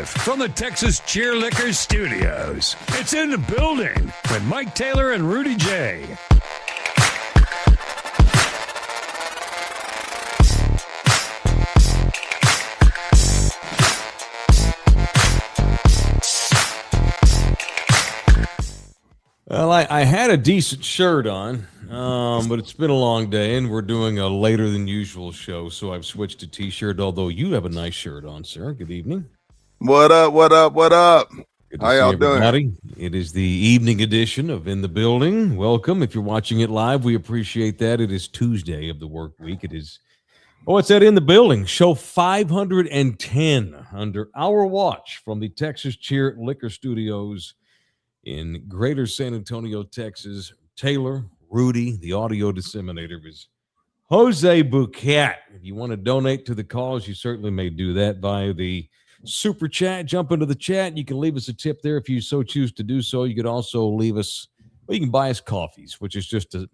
Live from the Texas Cheer Liquor Studios. It's in the building with Mike Taylor and Rudy J. Well, I had a decent shirt on, but it's been a long day, and we're doing a later than usual show, so I've switched to T-shirt, although you have a nice shirt on, sir. Good evening. What up, what up, what up? Good to see everybody. It is the evening edition of In the Building. Welcome. If you're watching it live, we appreciate that. It is Tuesday of the work week. It is, it's that In the Building, show 510 under our watch from the Texas Cheer Liquor Studios in Greater San Antonio, Texas. Taylor, Rudy, the audio disseminator, is Jose Bouquet. If you want to donate to the cause, you certainly may do that via the Super Chat. Jump into the chat. You can leave us a tip there if you so choose to do so. You could also leave us, you can buy us coffees, which is just a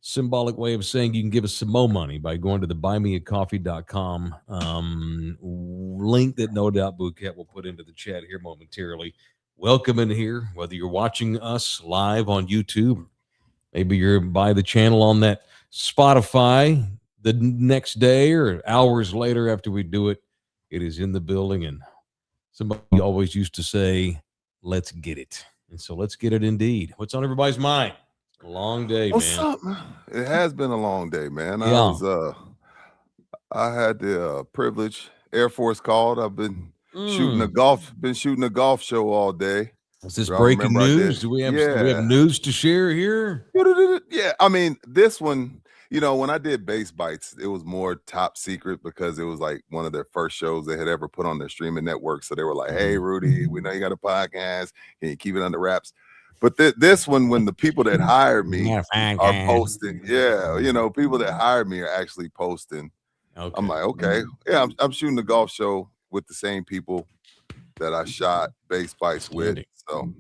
symbolic way of saying you can give us some more money by going to the buymeacoffee.com link that no doubt Bouquet will put into the chat here momentarily. Welcome in here, whether you're watching us live on YouTube, maybe you're by the channel on that Spotify the next day or hours later after we do it. It is In the Building, and somebody always used to say, let's get it. And so let's get it indeed. What's on everybody's mind? A long day, What's man. Up, man? It has been a long day, man. Yeah. I had the privilege. Air Force called. I've been shooting a golf show all day. Is this breaking news? Do we have news to share here? Yeah, I mean, this one, when I did Base Bites, it was more top secret because it was like one of their first shows they had ever put on their streaming network. So they were like, hey, Rudy, we know you got a podcast. Can you keep it under wraps? But this one, when the people that hired me are posting, people that hired me are actually posting. Okay. I'm like, okay, yeah, I'm shooting a golf show with the same people that I shot Base Bites with. So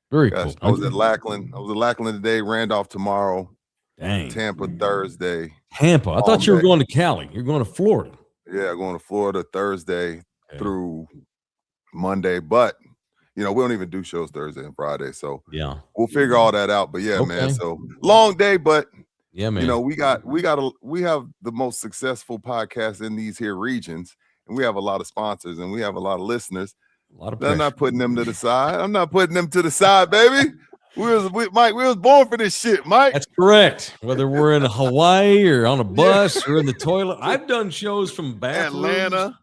very cool. I was at Lackland. Today, Randolph tomorrow. Dang. Tampa Thursday. Tampa. I thought you were going to Cali. You're going to Florida. Yeah, going to Florida Thursday through Monday. But we don't even do shows Thursday and Friday. So yeah, we'll figure all that out. But yeah, man. So long day, but yeah, man. we have the most successful podcast in these here regions, and we have a lot of sponsors and we have a lot of listeners. A lot of I'm not putting them to the side. I'm not putting them to the side, baby. Mike, we was born for this shit, Mike. That's correct. Whether we're in Hawaii or on a bus or in the toilet. I've done shows from bathrooms.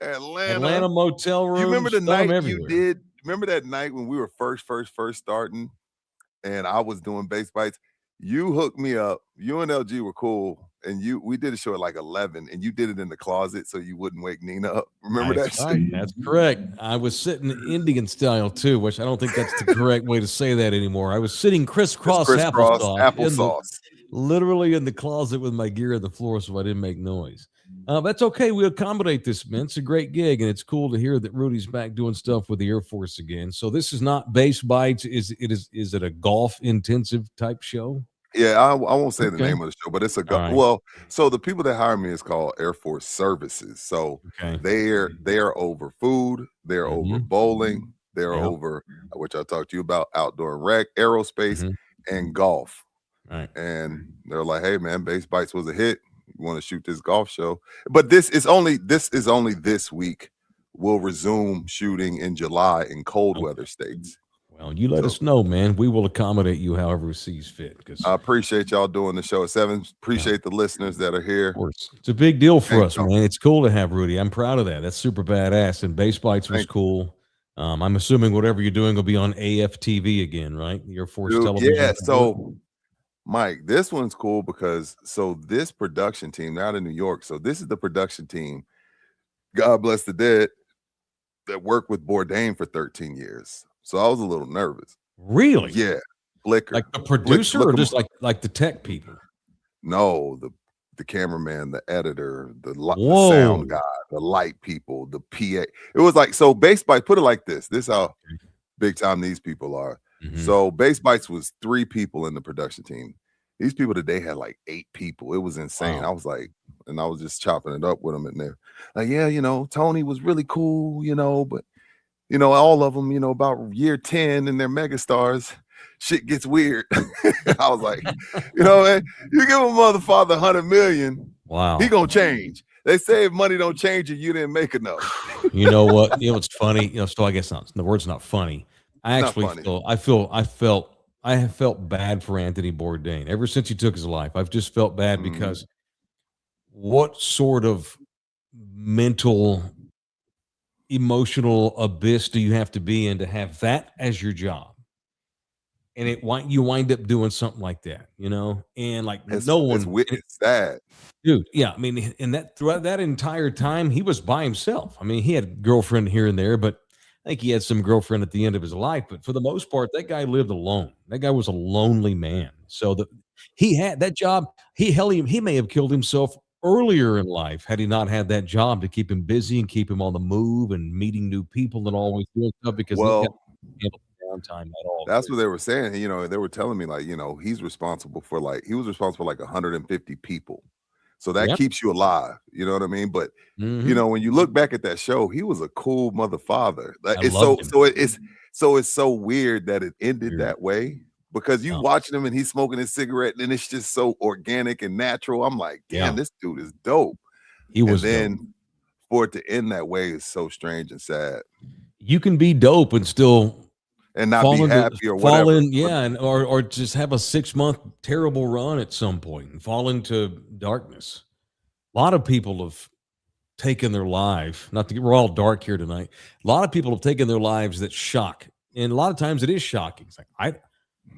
Atlanta motel rooms. You remember the night you did? Remember that night when we were first starting and I was doing Base Bites? You hooked me up. You and LG were cool. And we did a show at like 11 and you did it in the closet so you wouldn't wake Nina up. Remember that shit? That's correct. I was sitting Indian style too, which I don't think that's the correct way to say that anymore. I was sitting crisscross applesauce. Literally in the closet with my gear on the floor so I didn't make noise. That's okay. We accommodate this, man. It's a great gig, and it's cool to hear that Rudy's back doing stuff with the Air Force again. So this is not Base Bites. Is it a golf intensive type show? Yeah, I won't say the name of the show, but it's a golf. Right. Well, so the people that hire me is called Air Force Services. So they're over food, they're over bowling, they're over, which I talked to you about, outdoor and rec, aerospace, and golf. Right. And they're like, hey man, Base Bites was a hit. You want to shoot this golf show? But this is only this week. We'll resume shooting in July in cold weather states. Well, you let us know, man. We will accommodate you however it sees fit. I appreciate y'all doing the show at 7. Appreciate the listeners that are here. Of course. It's a big deal for us, man. It's cool to have Rudy. I'm proud of that. That's super badass. And Base Bites was cool. I'm assuming whatever you're doing will be on AFTV again, right? Air Force Television. Yeah. So, Mike, this one's cool because this production team, they're out in New York. So this is the production team, God bless the dead, that worked with Bourdain for 13 years. So I was a little nervous. Really? Yeah. Blicker. Like the producer or just like the tech people? No, the cameraman, the editor, the sound guy, the light people, the PA. It was like, so Base Bites, put it like this. This is how big time these people are. So Base Bites was 3 people in the production team. These people today had like 8 people. It was insane. Wow. I was like, and I was just chopping it up with them, and they're like, yeah, Tony was really cool, but all of them, about year 10 and they're megastars, shit gets weird. I was like, man, you give a motherfucker 100 million, Wow. he gonna change. They say if money don't change you didn't make enough. You know what? It's funny. So I guess not. The word's not funny. I actually I have felt bad for Anthony Bourdain ever since he took his life. I've just felt bad because what sort of mental, emotional abyss do you have to be in to have that as your job? And you wind up doing something like that, and like It's sad, dude. Yeah, I mean, and that throughout that entire time, he was by himself. I mean, he had a girlfriend here and there, but I think he had some girlfriend at the end of his life. But for the most part, that guy lived alone. That guy was a lonely man. So he had that job. He may have killed himself earlier in life had he not had that job to keep him busy and keep him on the move and meeting new people and always doing stuff because he had downtime at all. That's what they were saying. They were telling me like, he's responsible for like 150 people. So that keeps you alive. You know what I mean? But when you look back at that show, he was a cool mother father. Like, it's so weird that it ended that way because you watching him and he's smoking his cigarette and it's just so organic and natural. I'm like, damn, this dude is dope. He was. And then for it to end that way is so strange and sad. You can be dope and still and not be happy or whatever. Or just have a 6-month terrible run at some point and fall into darkness. A lot of people have taken their life. We're all dark here tonight. A lot of people have taken their lives that shock, and a lot of times it is shocking. It's like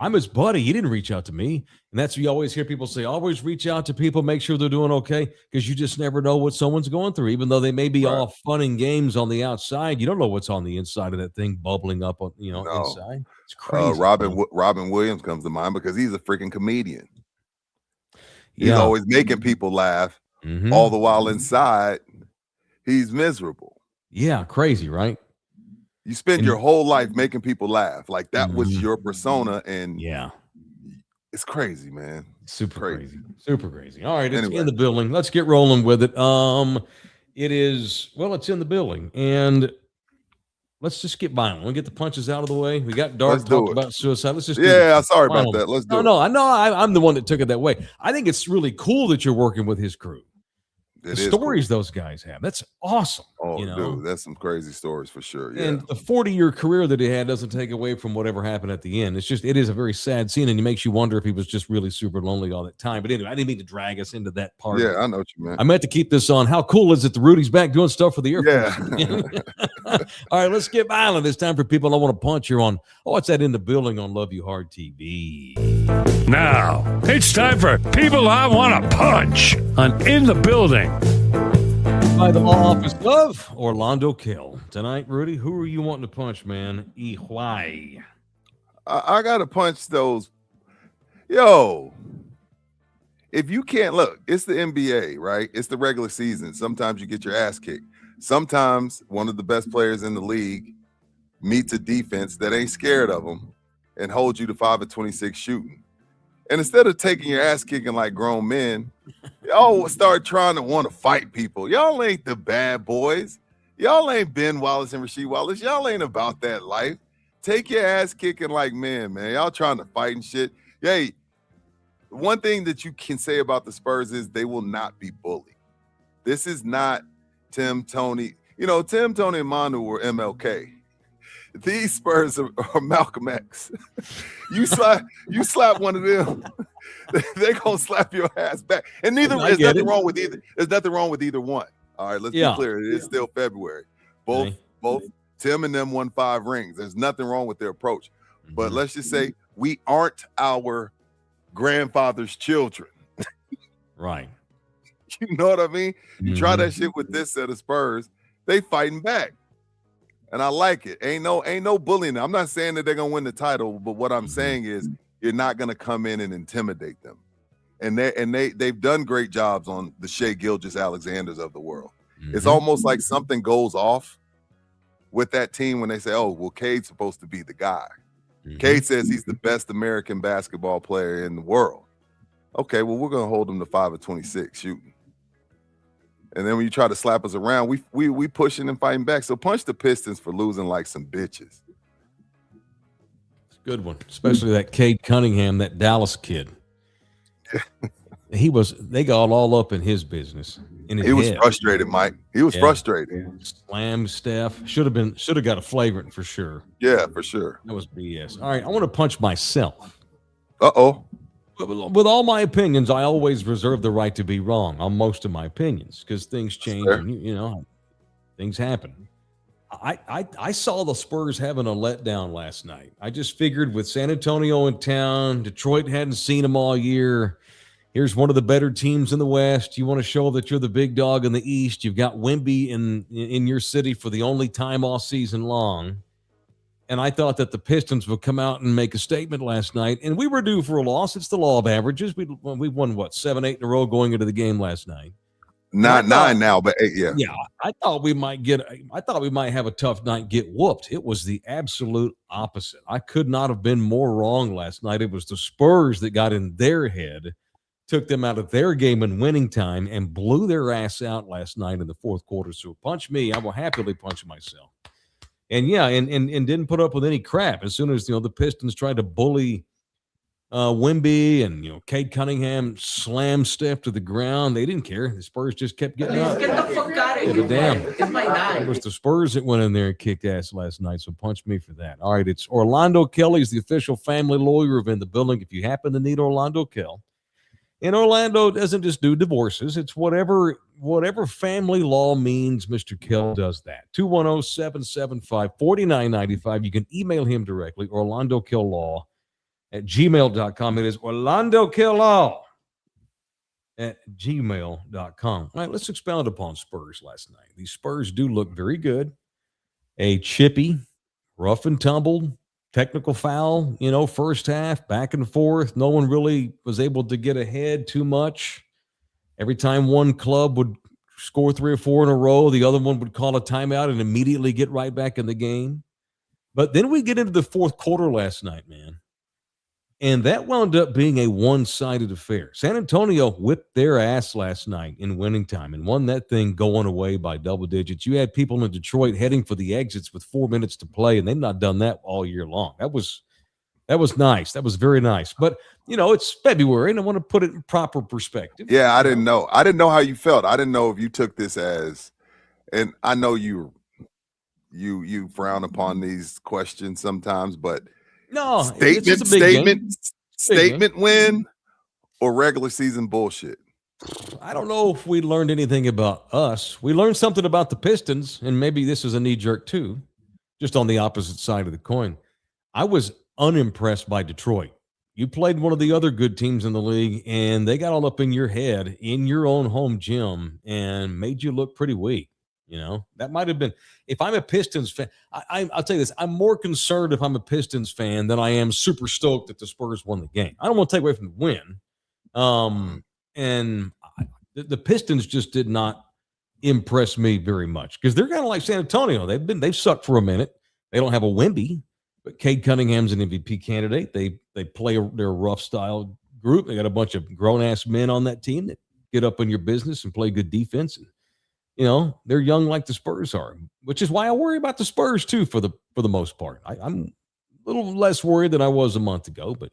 I'm his buddy. He didn't reach out to me, and that's what you always hear people say. Always reach out to people, make sure they're doing okay, because you just never know what someone's going through. Even though they may be all fun and games on the outside, you don't know what's on the inside of that thing bubbling up on inside. It's crazy. Robin Williams comes to mind because he's a freaking comedian. He's always making people laugh, all the while inside he's miserable. Yeah, crazy, right? You spend your whole life making people laugh. Like that was your persona. And it's crazy, man. Super crazy. Super crazy. All right. It's in the building. Let's get rolling with it. It's in the building. And let's just get violent. We'll get the punches out of the way. We got Dark talk about suicide. Let's just sorry about that. Let's do it. No, I'm the one that took it that way. I think it's really cool that you're working with his crew. The stories those guys have. That's awesome. Oh, dude, that's some crazy stories for sure. Yeah. And the 40-year career that he had doesn't take away from whatever happened at the end. It is a very sad scene, and it makes you wonder if he was just really super lonely all that time. But anyway, I didn't mean to drag us into that part. Yeah, I know what you meant. I meant to keep this on. How cool is it that Rudy's back doing stuff for the Air Force? Yeah. All right, let's get violent. It's time for people I want to punch here on, it's that In the Building on Love You Hard TV. Now, it's time for People I Want to Punch on In the Building. By the law office of Orlando Kill. Tonight, Rudy, who are you wanting to punch, man? Why? I got to punch those. Yo, if you can't look, it's the NBA, right? It's the regular season. Sometimes you get your ass kicked. Sometimes one of the best players in the league meets a defense that ain't scared of them and holds you to 5 of 26 shooting. And instead of taking your ass kicking like grown men, y'all start trying to want to fight people. Y'all ain't the bad boys. Y'all ain't Ben Wallace and Rasheed Wallace. Y'all ain't about that life. Take your ass kicking like men, man. Y'all trying to fight and shit. Hey, one thing that you can say about the Spurs is they will not be bullied. This is not Tim, Tony. Tim, Tony, and Manu were MLK. These Spurs are Malcolm X. You slap one of them, they're gonna slap your ass back. And there's nothing wrong with either. There's nothing wrong with either one. All right, let's be clear. It is still February. Both Tim and them won 5 rings. There's nothing wrong with their approach. But let's just say we aren't our grandfather's children. Right. You know what I mean? You try that shit with this set of Spurs, they fighting back. And I like it. Ain't no bullying. I'm not saying that they're gonna win the title, but what I'm saying is you're not gonna come in and intimidate them. And they've done great jobs on the Shai Gilgeous-Alexanders of the world. It's almost like something goes off with that team when they say, "Oh, well, Cade's supposed to be the guy." Cade says he's the best American basketball player in the world. Okay, well, we're gonna hold him to 5 of 26 shooting. And then when you try to slap us around, we pushing and fighting back. So punch the Pistons for losing like some bitches. It's a good one, especially that Cade Cunningham, that Dallas kid. They got all up in his business. He was frustrated, Mike. He was frustrated. Slam Steph. Should have got a flagrant for sure. Yeah, for sure. That was BS. All right, I want to punch myself. Uh-oh. With all my opinions, I always reserve the right to be wrong on most of my opinions because things change and things happen. I saw the Spurs having a letdown last night. I just figured with San Antonio in town, Detroit hadn't seen them all year. Here's one of the better teams in the West. You want to show that you're the big dog in the East. You've got Wemby in your city for the only time all season long. And I thought that the Pistons would come out and make a statement last night. And we were due for a loss. It's the law of averages. We won, 7, 8 in a row going into the game last night. Not 9 now, but 8, yeah. Yeah, I thought we might have a tough night, get whooped. It was the absolute opposite. I could not have been more wrong last night. It was the Spurs that got in their head, took them out of their game in winning time, and blew their ass out last night in the fourth quarter. So punch me. I will happily punch myself. And and didn't put up with any crap. As soon as the Pistons tried to bully Wemby and Cade Cunningham slammed Steph to the ground, they didn't care. The Spurs just kept getting up. Get the fuck out of here! Damn, it's my night. It was the Spurs that went in there and kicked ass last night. So punch me for that. All right, it's Orlando Kelly's the official family lawyer of In the Building. If you happen to need Orlando Kell. And Orlando doesn't just do divorces. It's whatever family law means, Mr. Kell does that. 210-775-4995. You can email him directly, orlandokilllaw@gmail.com. It is orlandokilllaw@gmail.com. All right, let's expound upon Spurs last night. These Spurs do look very good. A chippy, rough and tumbled, technical foul, first half, back and forth. No one really was able to get ahead too much. Every time one club would score 3 or 4 in a row, the other one would call a timeout and immediately get right back in the game. But then we get into the fourth quarter last night, man. And that wound up being a one-sided affair. San Antonio whipped their ass last night in winning time and won that thing going away by double digits. You had people in Detroit heading for the exits with 4 minutes to play, and they've not done that all year long. That was nice. That was very nice. But, it's February, and I want to put it in proper perspective. Yeah, I didn't know. I didn't know how you felt. I didn't know if you took this as, and I know you frown upon these questions sometimes, but no, statement win or regular season bullshit. I don't know if we learned anything about us. We learned something about the Pistons, and maybe this is a knee jerk too, just on the opposite side of the coin. I was unimpressed by Detroit. You played one of the other good teams in the league, and they got all up in your head in your own home gym and made you look pretty weak. That might have been, if I'm a Pistons fan, I'll tell you this, I'm more concerned if I'm a Pistons fan than I am super stoked that the Spurs won the game. I don't want to take away from the win. And the Pistons just did not impress me very much because they're kind of like San Antonio. They've sucked for a minute. They don't have a Wemby, but Cade Cunningham's an MVP candidate. They play their rough style group. They got a bunch of grown ass men on that team that get up in your business and play good defense. And they're young like the Spurs are, which is why I worry about the Spurs too for the most part. I'm a little less worried than I was a month ago, but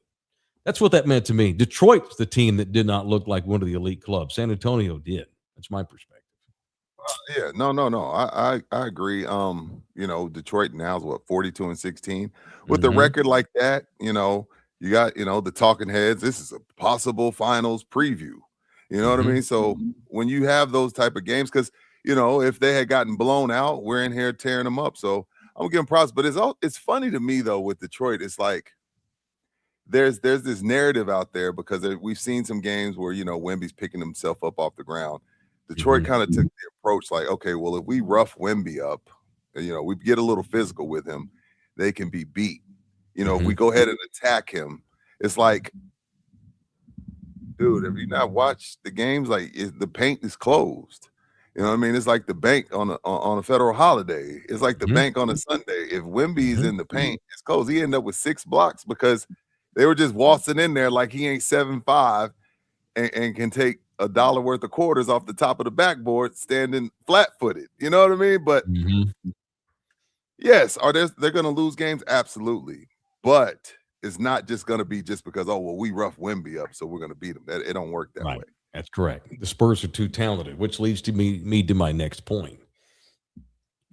that's what that meant to me. Detroit's the team that did not look like one of the elite clubs. San Antonio did. That's my perspective. Yeah, no. I agree. Detroit now is 42-16. With the record like that, you got, the talking heads. This is a possible finals preview. You know what I mean? So when you have those type of games, because if they had gotten blown out, we're in here tearing them up. So I'm giving props. But it's funny to me though with Detroit. It's like there's this narrative out there because we've seen some games where Wemby's picking himself up off the ground. Detroit kind of took the approach like, okay, well, if we rough Wemby up, we get a little physical with him, they can be beat. If we go ahead and attack him, it's like, dude, have you not watched the games? Like the paint is closed. You know what I mean? It's like the bank on a federal holiday. It's like the bank on a Sunday. If Wemby's in the paint, it's closed. He ended up with 6 blocks because they were just waltzing in there like he ain't 7'5" and can take $1 worth of quarters off the top of the backboard standing flat-footed. You know what I mean? But yes, they're going to lose games? Absolutely. But it's not just going to be just because, oh, well, we rough Wemby up, so we're going to beat them. It don't work that way. That's correct. The Spurs are too talented, which leads to me to my next point.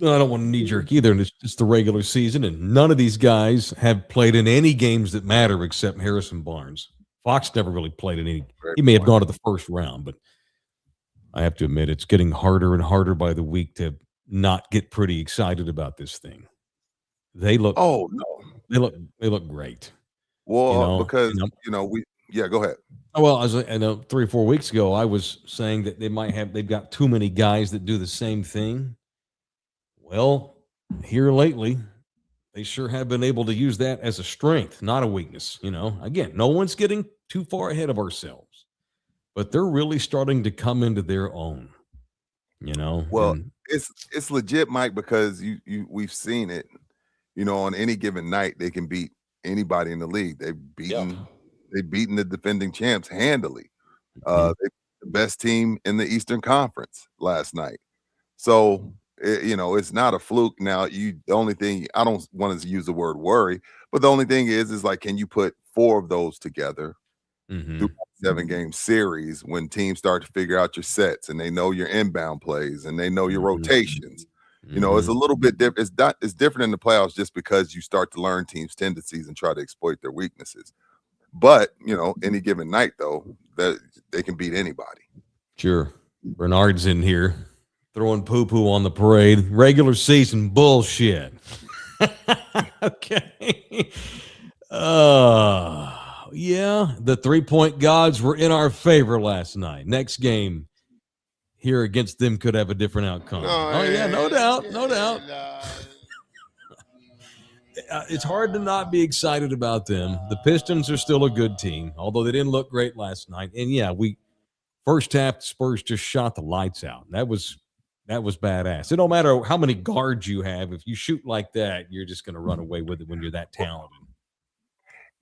I don't want to knee-jerk either, and it's the regular season, and none of these guys have played in any games that matter except Harrison Barnes. Fox never really played in any. He may have gone to the first round, but I have to admit it's getting harder and harder by the week to not get pretty excited about this thing. They look. Oh no, they look great. Well, because go ahead. Well, I know 3 or 4 weeks ago I was saying that they've got too many guys that do the same thing. Well, here lately, they sure have been able to use that as a strength, not a weakness. Again, no one's getting too far ahead of ourselves, but they're really starting to come into their own. Well, it's legit, Mike, because we've seen it. On any given night, they can beat anybody in the league. They've beaten the defending champs handily. They're the best team in the Eastern Conference last night. So it's not a fluke. Now, the only thing, I don't want to use the word worry, but the only thing is like, can you put 4 of those together through a 7-game series when teams start to figure out your sets and they know your inbound plays and they know your rotations? It's a little bit different. It's different in the playoffs just because you start to learn teams' tendencies and try to exploit their weaknesses. But, any given night, though, that they can beat anybody. Sure. Bernard's in here throwing poo-poo on the parade. Regular season bullshit. Okay. Yeah, the 3-point gods were in our favor last night. Next game here against them could have a different outcome. No doubt. It's hard to not be excited about them. The Pistons are still a good team, although they didn't look great last night. And first half, the Spurs just shot the lights out. That was badass. It don't matter how many guards you have. If you shoot like that, you're just going to run away with it when you're that talented.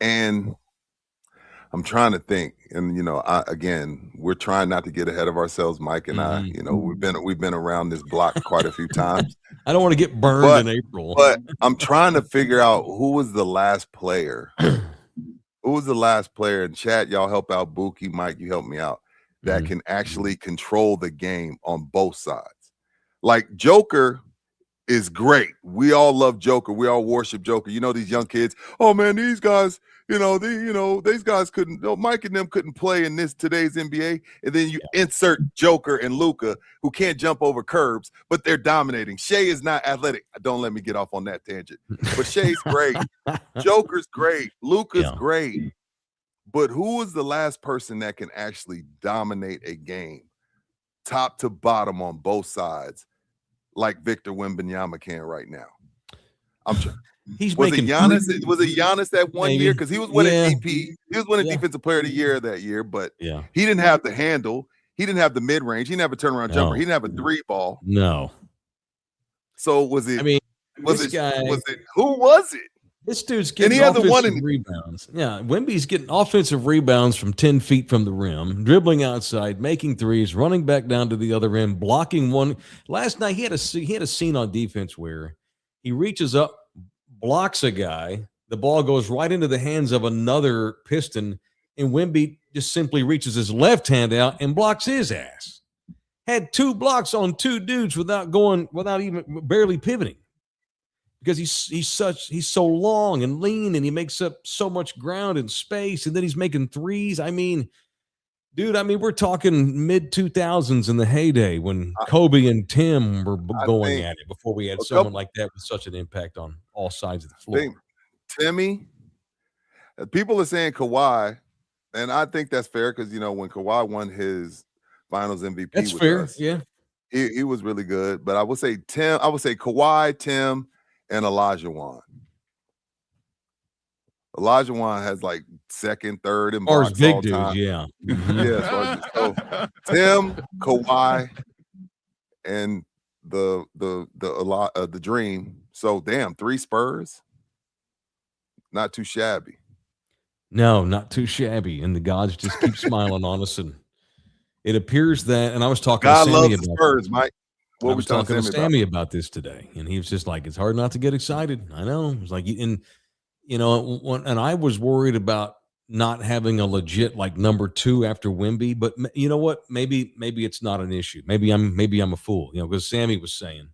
And I'm trying to think, and we're trying not to get ahead of ourselves, Mike and I. We've been around this block quite a few times. I don't want to get burned in April. But I'm trying to figure out who was the last player. Who was the last player? In chat, y'all help out. Buki, Mike, you help me out. That can actually control the game on both sides. Like Joker is great. We all love Joker. We all worship Joker. These young kids. Oh man, these guys. These guys couldn't. Mike and them couldn't play in today's NBA. And then you insert Joker and Luka, who can't jump over curbs, but they're dominating. Shea is not athletic. Don't let me get off on that tangent. But Shea's great. Joker's great. Luka's great. But who is the last person that can actually dominate a game, top to bottom on both sides, like Victor Wembanyama can right now? I'm sure. Was it Giannis that one year? Because he was winning DP. He was winning Defensive Player of the Year that year, but he didn't have the handle. He didn't have the mid-range. He didn't have a turnaround jumper. He didn't have a 3-ball. No. So was it? Who was it? This dude's getting offensive rebounds. Yeah, Wemby's getting offensive rebounds from 10 feet from the rim, dribbling outside, making threes, running back down to the other end, blocking one. Last night he had a scene on defense where he reaches up, blocks a guy, the ball goes right into the hands of another Piston, and Wemby just simply reaches his left hand out and blocks his ass. Had 2 blocks on 2 dudes without even barely pivoting. Because he's so long and lean, and he makes up so much ground and space, and then he's making threes. We're talking mid-2000s in the heyday when Kobe and Tim were going at it before we had someone like that with such an impact on all sides of the floor. Timmy, people are saying Kawhi, and I think that's fair because, when Kawhi won his Finals MVP, that's fair. Yeah, he was really good. But I would say Kawhi, Tim, and Olajuwon. Olajuwon has like second, third, and blocks big all dudes, time. Yeah. So Tim, Kawhi, and the Dream. So 3 Spurs. Not too shabby. No, not too shabby. And the gods just keep smiling on us. And It appears that, and I was talking God to loves Sammy the about Spurs, Mike. I What was we trying talking to to say about? Sammy about this today, and he was just like, "It's hard not to get excited." I know. It's like, and and I was worried about not having a legit like number 2 after Wemby, but you know what? Maybe it's not an issue. Maybe I'm a fool. Because Sammy was saying,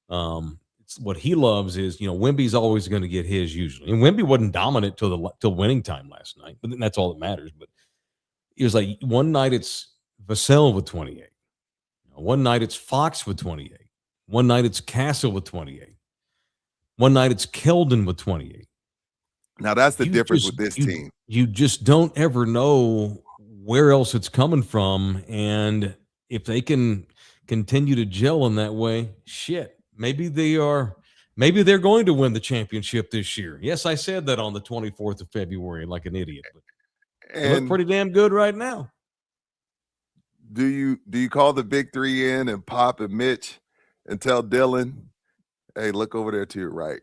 it's what he loves is Wemby's always going to get his usually, and Wemby wasn't dominant till winning time last night, but that's all that matters. But he was like, one night it's Vassell with 28. One night it's Fox with 28. One night it's Castle with 28. One night it's Keldon with 28. Now that's the difference with this team. You just don't ever know where else it's coming from, and if they can continue to gel in that way, shit, maybe they're going to win the championship this year. Yes, I said that on the 24th of February like an idiot, but they look pretty damn good right now. Do you call the big 3 in and Pop and Mitch and tell Dylan, hey, look over there to your right?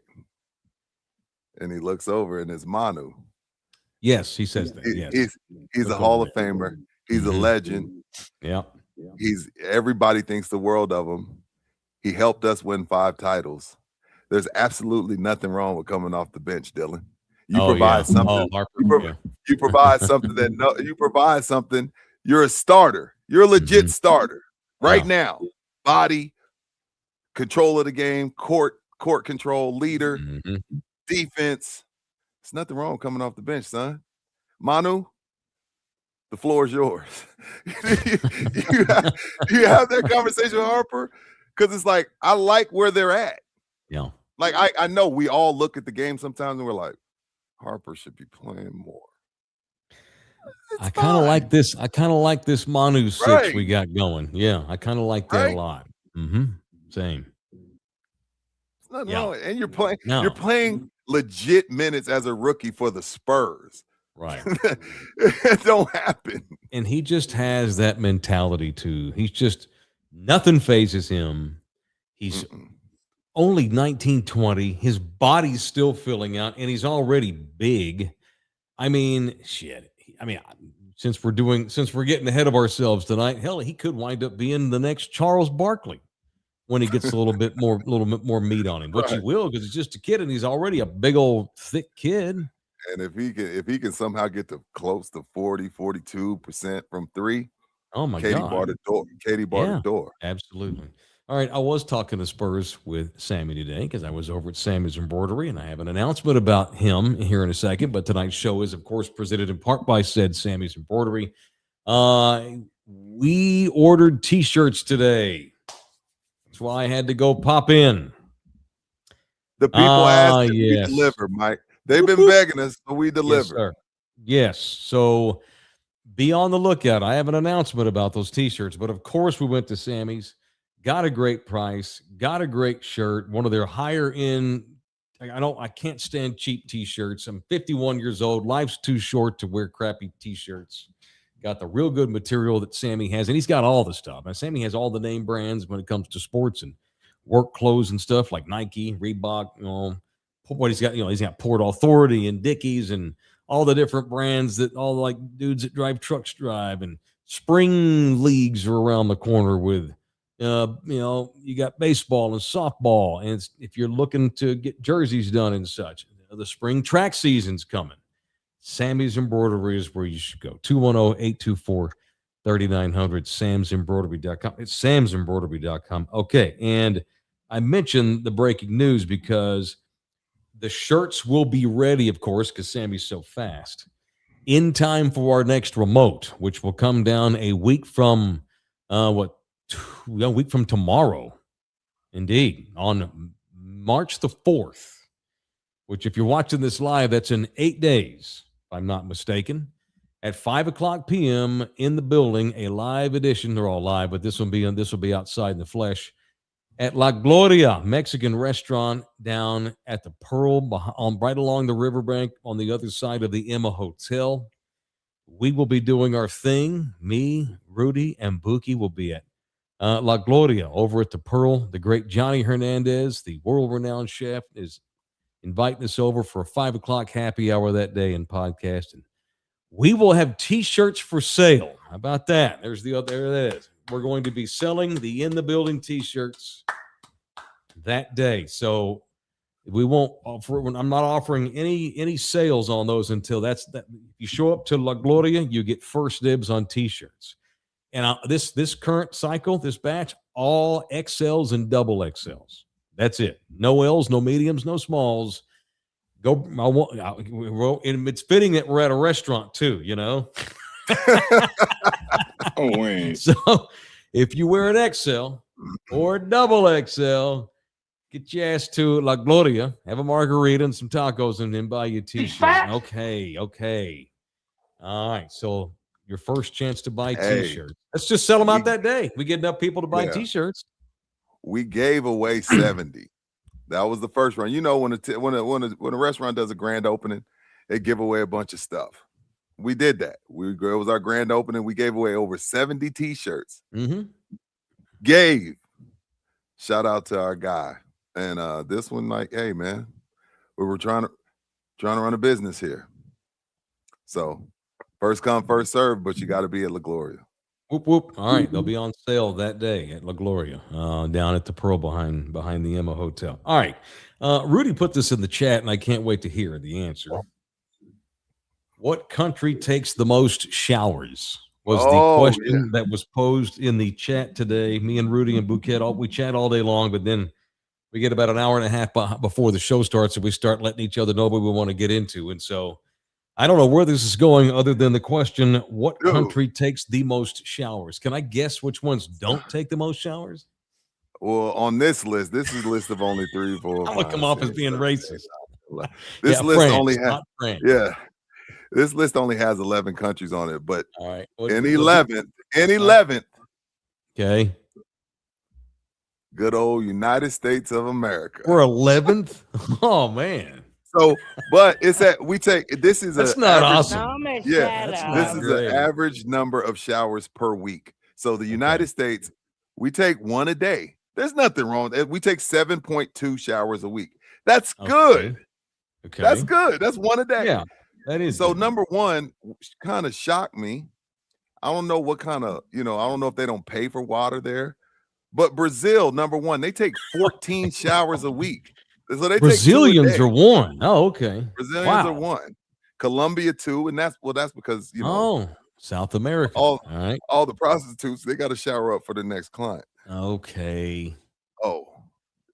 And he looks over and it's Manu. Yes, he says that. Yes. He's a Hall of Famer. He's a legend. Yeah. Everybody thinks the world of him. He helped us win 5 titles. There's absolutely nothing wrong with coming off the bench, Dylan. You provide something. You provide something you provide something. You're a starter. You're a legit starter right now. Body, control of the game, court control, leader, defense. There's nothing wrong coming off the bench, son. Manu, the floor is yours. you have that conversation with Harper? Because it's like, I like where they're at. Yeah. Like, I know we all look at the game sometimes and we're like, Harper should be playing more. I kind of like this. I kind of like this Manu 6 we got going. Yeah, I kind of like that a lot. Same. It's nothing wrong. And you're playing legit minutes as a rookie for the Spurs. Right. It don't happen. And he just has that mentality too. He's just nothing phases him. He's only 19, 20. His body's still filling out, and he's already big. I mean, shit. I mean, since we're getting ahead of ourselves tonight, hell, he could wind up being the next Charles Barkley when he gets a little bit more meat on him, which he will, because he's just a kid and he's already a big old thick kid. And if he can somehow get to close to 42% from 3, oh my God, Katie bought the door. Absolutely. All right, I was talking to Spurs with Sammy today because I was over at Sammy's Embroidery, and I have an announcement about him here in a second. But tonight's show is, of course, presented in part by said Sammy's Embroidery. We ordered T-shirts today. That's why I had to go pop in. The people asked if we deliver, Mike. They've been begging us, so we deliver. Yes, sir. Yes. So be on the lookout. I have an announcement about those T-shirts. But, of course, we went to Sammy's. Got a great price, got a great shirt, one of their higher end. I can't stand cheap T-shirts. I'm 51 years old. Life's too short to wear crappy T-shirts. Got the real good material that Sammy has, and he's got all the stuff. Now, Sammy has all the name brands when it comes to sports and work clothes and stuff like Nike, Reebok. What he's got, he's got Port Authority and Dickies and all the different brands that all like dudes that drive trucks drive, and spring leagues are around the corner with. You got baseball and softball, and if you're looking to get jerseys done and such, the spring track season's coming. Sammy's Embroidery is where you should go. 210-824-3900, samsembroidery.com. It's samsembroidery.com. Okay, and I mentioned the breaking news because the shirts will be ready, of course, because Sammy's so fast, in time for our next remote, which will come down a week from a week from tomorrow, indeed, on March the 4th, which if you're watching this live, that's in 8 days, if I'm not mistaken, at 5:00 p.m. in the building, a live edition. They're all live, but this will be outside in the flesh at La Gloria Mexican restaurant down at the Pearl, right along the riverbank on the other side of the Emma Hotel. We will be doing our thing. Me, Rudy, and Buki will be at La Gloria over at the Pearl. The great Johnny Hernandez, the world-renowned chef, is inviting us over for a 5:00 happy hour that day and podcast. And We will have T-shirts for sale. How about that? There it is. We're going to be selling the In the Building T-shirts that day. So we won't offer. I'm not offering any sales on those until that. If you show up to La Gloria, you get first dibs on T-shirts. And this current cycle, this batch, all XLs and double XLs. That's it. No L's, no mediums, no smalls. And it's fitting that we're at a restaurant too, you know. Oh, wait. So if you wear an XL or a double XL, get your ass to La Gloria, have a margarita and some tacos, and then buy you a T-shirt. Okay. All right. So your first chance to buy T-shirts. Let's just sell them out that day. We get enough people to buy T-shirts. We gave away 70. That was the first run. You know, when a restaurant does a grand opening, they give away a bunch of stuff. We did that. It was our grand opening. We gave away over 70 T-shirts. Mm-hmm. Shout out to our guy. And this one, like, hey man, we were trying to run a business here. So first come, first serve, but you got to be at La Gloria. Whoop whoop! All right, they'll be on sale that day at La Gloria, down at the Pearl behind the Emma Hotel. All right, Rudy put this in the chat, and I can't wait to hear the answer. What country takes the most showers? Was the question that was posed in the chat today. Me and Rudy and Bouquet, we chat all day long, but then we get about an hour and a half before the show starts, and we start letting each other know what we want to get into, and so. I don't know where this is going other than the question, what country takes the most showers? Can I guess which ones don't take the most showers? Well, on this list, this is a list of only 3, 4, I'm going to come off as being racist. This list France, only has, this list only has 11 countries on it, but all right. in 11th. Okay. Good old United States of America. We're 11th? Oh, man. So, but it's that that's not awesome. This is the average number of showers per week. So the United States, we take one a day. There's nothing wrong with it. We take 7.2 showers a week. That's good. Okay. That's good. That's one a day. Yeah, that is. So good. Number one kind of shocked me. I don't know what kind of, I don't know if they don't pay for water there, but Brazil, number one, they take 14 showers a week. So they Brazilians are one. Oh, okay. Brazilians are one. Colombia 2, and that's because South America. All the prostitutes, they got to shower up for the next client. Okay. Oh,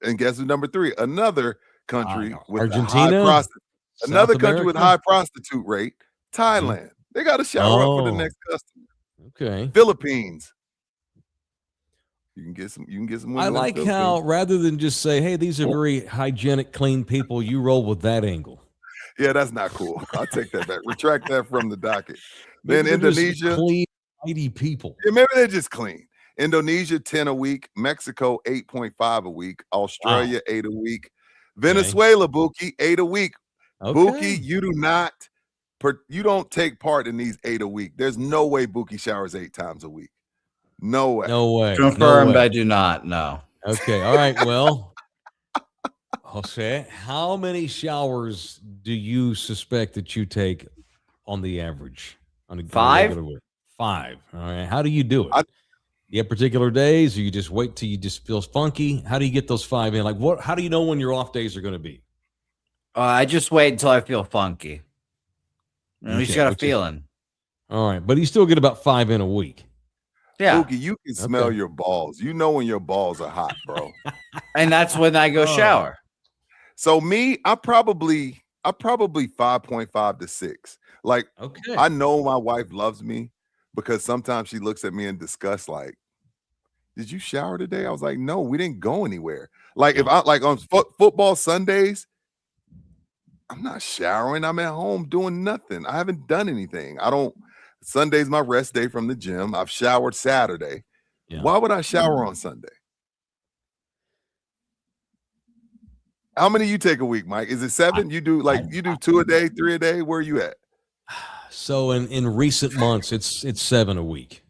and guess who's number 3? Another country with Argentina. Another country with high prostitute rate. Thailand. They got to shower up for the next customer. Okay. Philippines. You can get some. I like how rather than just say, "Hey, these are very hygienic, clean people," you roll with that angle. Yeah, that's not cool. I'll take that back. Retract that from the docket. Then Indonesia, clean, tidy people. Yeah, maybe they're just clean. Indonesia 10 a week. Mexico 8.5 a week. Australia 8 a week. Venezuela, Buki 8 a week. Okay. Buki, you don't take part in these 8 a week. There's no way Buki showers 8 times a week. No way. No way. Confirmed, I do not. No. Okay. All right. Well, Jose, how many showers do you suspect that you take on the average? On a 5? 5. All right. How do you do it? You have particular days, or you just wait till you just feel funky? How do you get those 5 in? Like what? How do you know when your off days are going to be? I just wait until I feel funky. You just got a feeling. All right. But you still get about 5 in a week. Yeah. Boogie, you can smell your balls. You know when your balls are hot, bro. And that's when I go shower. So me, I probably 5.5 to 6. Like, I know my wife loves me because sometimes she looks at me in disgust, like, "Did you shower today?" I was like, "No, we didn't go anywhere." Like, if I like on football Sundays, I'm not showering. I'm at home doing nothing. I haven't done anything. Sunday's my rest day from the gym. I've showered Saturday. Yeah. Why would I shower on Sunday? How many you take a week, Mike? Is it 7? You do 2 a day, 3 a day? Where are you at? So in recent months, it's 7 a week.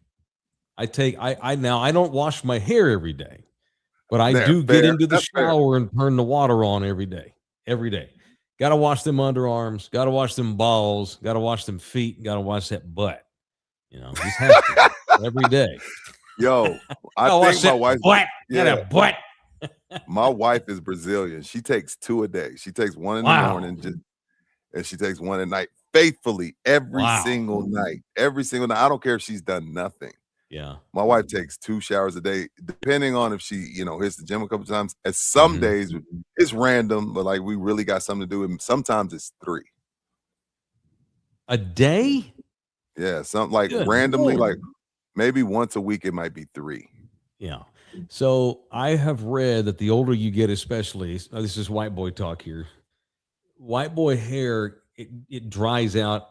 I don't wash my hair every day, but I do get into the shower and turn the water on every day. Got to wash them underarms. Got to wash them balls. Got to wash them feet. Got to wash that butt. Just have to every day. Yo, I think my wife. Butt. Got a butt. My wife is Brazilian. She takes 2 a day. She takes one in the morning, and she takes one at night, faithfully every single night. Every single night. I don't care if she's done nothing. Yeah. My wife takes 2 showers a day, depending on if she, hits the gym a couple times. And some days it's random, but like we really got something to do. And sometimes it's 3 a day. Yeah, something like Good randomly, Lord. like maybe once a week it might be 3. Yeah. So I have read that the older you get, especially this is white boy talk here. White boy hair, it dries out.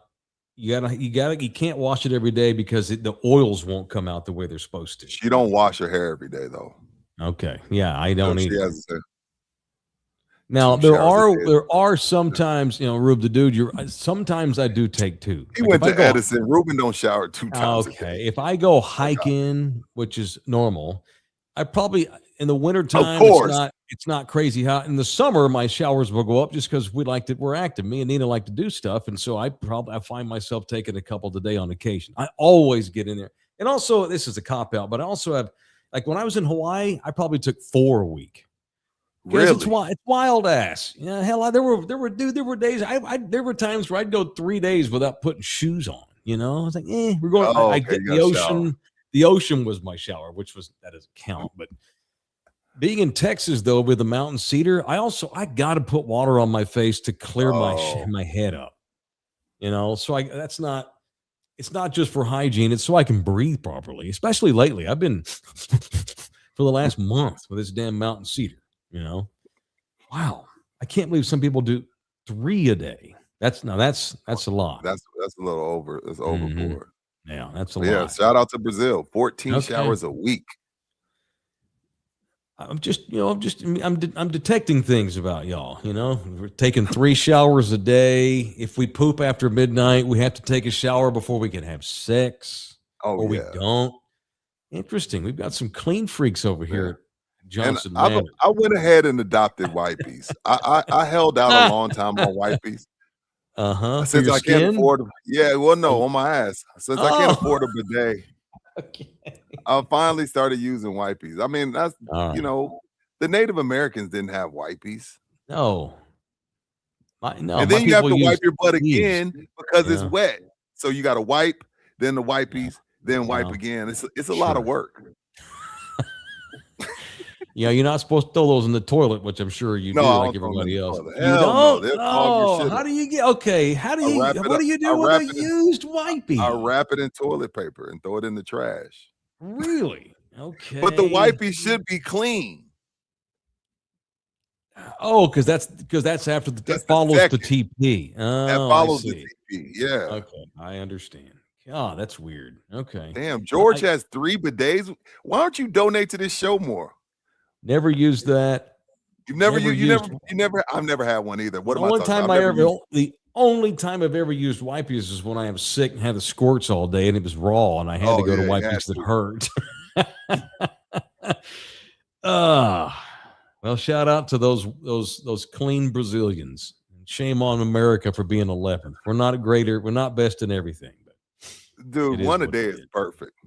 You can't wash it every day because the oils won't come out the way they're supposed to. She don't wash her hair every day though. Okay. Yeah, I don't either. Now There are sometimes, Rube the dude, sometimes I do take 2. He went to Edison. Ruben don't shower 2 times. Okay. If I go hiking, which is normal, I probably in the wintertime, it's not crazy hot. In the summer, my showers will go up just because we're active. Me and Nina like to do stuff. And so I find myself taking a couple today on occasion. I always get in there. And also, this is a cop out, but I also have, like when I was in Hawaii, I probably took 4 a week. Really? It's wild ass. Yeah, hell, there were days. There were times where I'd go 3 days without putting shoes on. I was like, we're going. I get the ocean. Shower. The ocean was my shower, that doesn't count. But being in Texas though, with the mountain cedar, I got to put water on my face to clear my head up. So it's not just for hygiene. It's so I can breathe properly. Especially lately, I've been for the last month with this damn mountain cedar. Wow, I can't believe some people do 3 a day. That's a lot. That's a little over. It's overboard. Yeah, that's a lot. Yeah, shout out to Brazil. 14 showers a week. I'm detecting things about y'all. We're taking 3 showers a day. If we poop after midnight, we have to take a shower before we can have sex. Or we don't. Interesting. We've got some clean freaks over here. Johnson, I went ahead and adopted Wipies. I held out a long time on Wipies. Since I can't afford them. Yeah, well, no, on my ass. Since I can't afford a bidet. Okay. I finally started using Wipies. I mean, that's the Native Americans didn't have Wipies. No. And then you have to wipe your butt again because it's wet. So you got to wipe, then the Wipies, then wipe again. It's a lot of work. Yeah, you're not supposed to throw those in the toilet, which I'm sure you do, like everybody else. You don't? No. How do you get? Okay, what do you do with a used wipey? I wrap it in toilet paper and throw it in the trash. Really? Okay. But the wipey should be clean. Oh, because that's after that follows the TP. Oh, that follows the TP. Yeah. Okay, I understand. Oh, that's weird. Okay. Damn, George has 3 bidets. Why don't you donate to this show more? Never used that. I've never had one either. What am I talking about? The only time I've ever used Wipies is when I am sick and had the squirts all day and it was raw and I had to go to Wipies that hurt. Well, shout out to those clean Brazilians. Shame on America for being 11th. We're not we're not best in everything. But dude, one a day is perfect.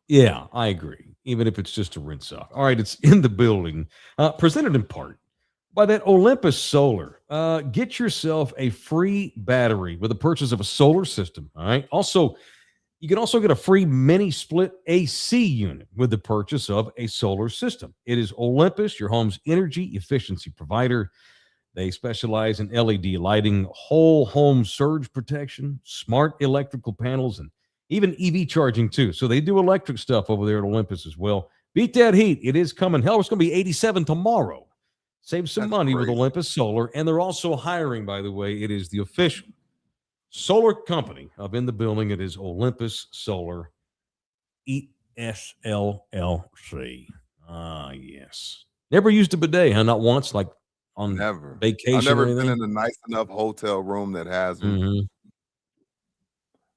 Yeah, I agree. Even if it's just a rinse off. All right, it's in the building. Presented in part by that Olympus Solar. Get yourself a free battery with the purchase of a solar system. All right. Also, you can also get a free mini split AC unit with the purchase of a solar system. It is Olympus, your home's energy efficiency provider. They specialize in LED lighting, whole home surge protection, smart electrical panels, and even EV charging too. So they do electric stuff over there at Olympus as well. Beat that heat. It is coming. Hell, it's going to be 87 tomorrow. Save some money with Olympus Solar. And they're also hiring, by the way. It is the official solar company of In the Building. It is Olympus Solar, ESLLC. Yes. Never used a bidet, huh? Not once, like on vacation. I've never been in a nice enough hotel room that has them. Mm-hmm.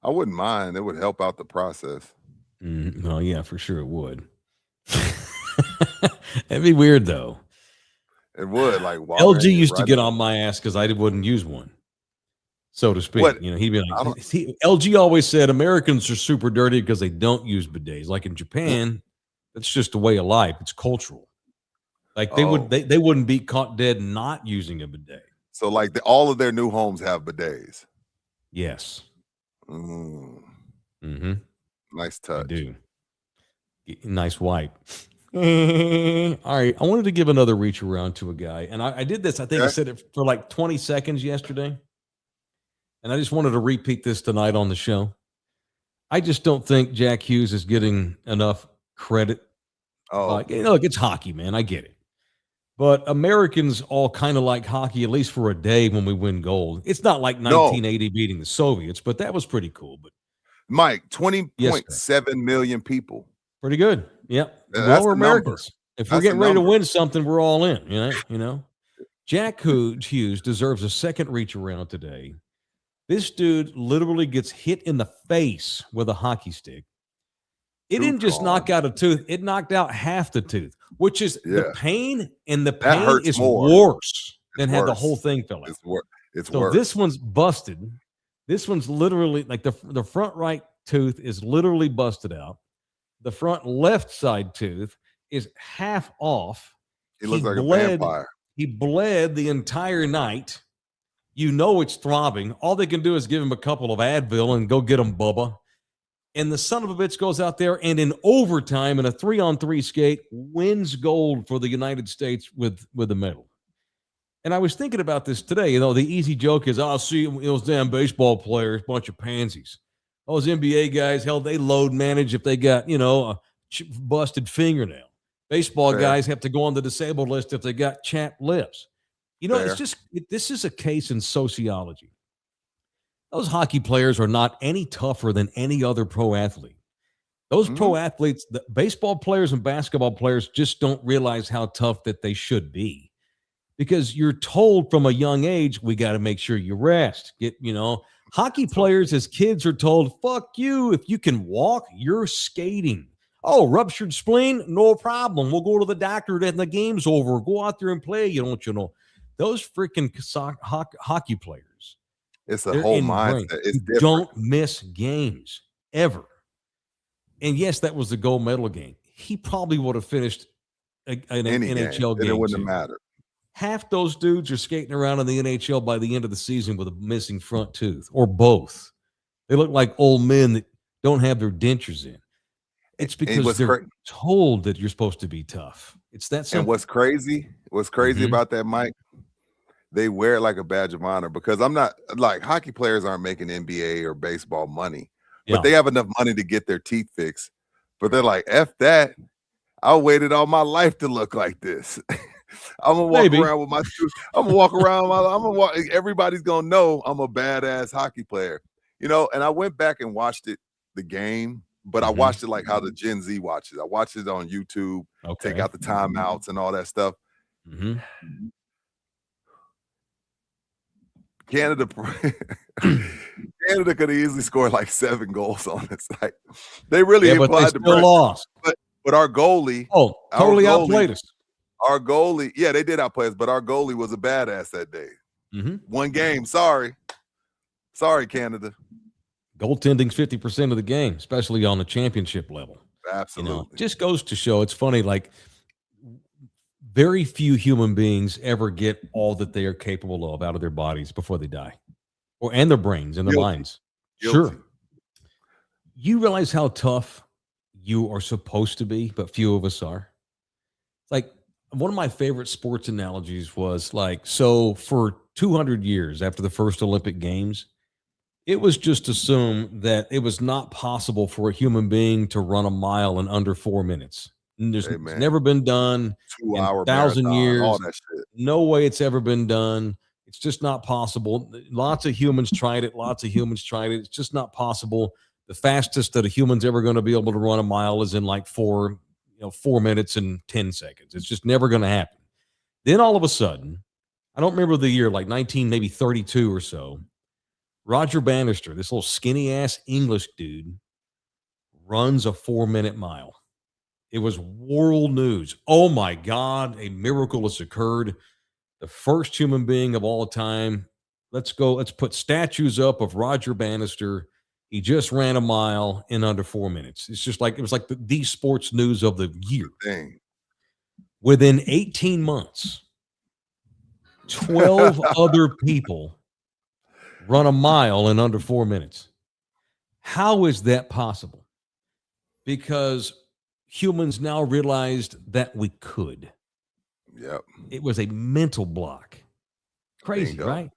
I wouldn't mind. It would help out the process. Well, yeah, for sure it would. That'd be weird, though. It would like LG used to get on my ass because I wouldn't use one, so to speak. What? He'd be like, LG always said Americans are super dirty because they don't use bidets. Like in Japan, that's just a way of life. It's cultural. Like they wouldn't be caught dead not using a bidet. So like all of their new homes have bidets. Yes. Mm-hmm. Nice touch. They do. Nice wipe. All right. I wanted to give another reach around to a guy. And I did this. I think I said it for like 20 seconds yesterday. And I just wanted to repeat this tonight on the show. I just don't think Jack Hughes is getting enough credit. Look, it's hockey, man. I get it. But Americans all kind of like hockey, at least for a day when we win gold. It's not like 1980 beating the Soviets, but that was pretty cool. But Mike, 20.7 million people. Pretty good. Yep. Well, we're Americans. If we're getting ready to win something, we're all in. You know. Jack Hughes deserves a second reach around today. This dude literally gets hit in the face with a hockey stick. It didn't just knock out a tooth; it knocked out half the tooth, which is the pain, and the pain is worse than had the whole thing fell out. It's worse. This one's busted. This one's literally like the front right tooth is literally busted out. The front left side tooth is half off. He looks like a vampire. He bled the entire night. You know it's throbbing. All they can do is give him a couple of Advil and go get him, Bubba. And the son of a bitch goes out there and in overtime in a 3-on-3 skate wins gold for the United States with a medal. And I was thinking about this today. The easy joke is, I'll see those damn baseball players, bunch of pansies. Those NBA guys, hell, they load manage if they got, a busted fingernail. Baseball guys have to go on the disabled list if they got chapped lips. It's just, this is a case in sociology. Those hockey players are not any tougher than any other pro athlete. Those pro athletes, the baseball players and basketball players just don't realize how tough that they should be. Because you're told from a young age, we got to make sure you rest. Hockey players as kids are told, fuck you. If you can walk, you're skating. Oh, ruptured spleen? No problem. We'll go to the doctor and the game's over. Go out there and play. Those freaking hockey players. It's a whole mindset. It's different. Don't miss games ever. And yes, that was the gold medal game. He probably would have finished an NHL game. It wouldn't have mattered. Half those dudes are skating around in the NHL by the end of the season with a missing front tooth or both. They look like old men that don't have their dentures in. It's because they're told that you're supposed to be tough. It's that simple. And what's crazy about that, Mike, they wear it like a badge of honor, because I'm not like hockey players aren't making NBA or baseball money, but they have enough money to get their teeth fixed. But they're like, F that. I waited all my life to look like this. I'm gonna walk around with my shoes. I'm gonna walk around. Everybody's gonna know I'm a badass hockey player, And I went back and watched the game, but I watched it like how the Gen Z watches. I watched it on YouTube. Take out the timeouts and all that stuff. Canada could have easily scored like 7 goals on this. Like they really implied the pressure. Lost. But our goalie, totally outplayed us. Our goalie, they did outplay us, but our goalie was a badass that day. One game, sorry, Canada. Goaltending's 50% of the game, especially on the championship level. Absolutely, just goes to show. It's funny, like very few human beings ever get all that they are capable of out of their bodies before they die, and their brains and their minds. Sure, you realize how tough you are supposed to be, but few of us are. Like one of my favorite sports analogies was so for 200 years after the first Olympic Games, it was just assumed that it was not possible for a human being to run a mile in under 4 minutes. It's never been done 2 hour 1,000 marathon, years. all that shit. No way it's ever been done. It's just not possible. Lots of humans tried it. It's just not possible. The fastest that a human's ever going to be able to run a mile is in like 4 minutes and 10 seconds. It's just never going to happen. Then all of a sudden, I don't remember the year, like 1932 or so, Roger Bannister, this little skinny ass English dude, runs a 4-minute mile. It was world news. Oh my God, a miracle has occurred. The first human being of all time. Let's put statues up of Roger Bannister. He just ran a mile in under 4 minutes. It was like the sports news of the year. Dang. Within 18 months, 12 other people run a mile in under 4 minutes. How is that possible? Because humans now realized that we could. Yep. It was a mental block. Crazy, Bingo. right?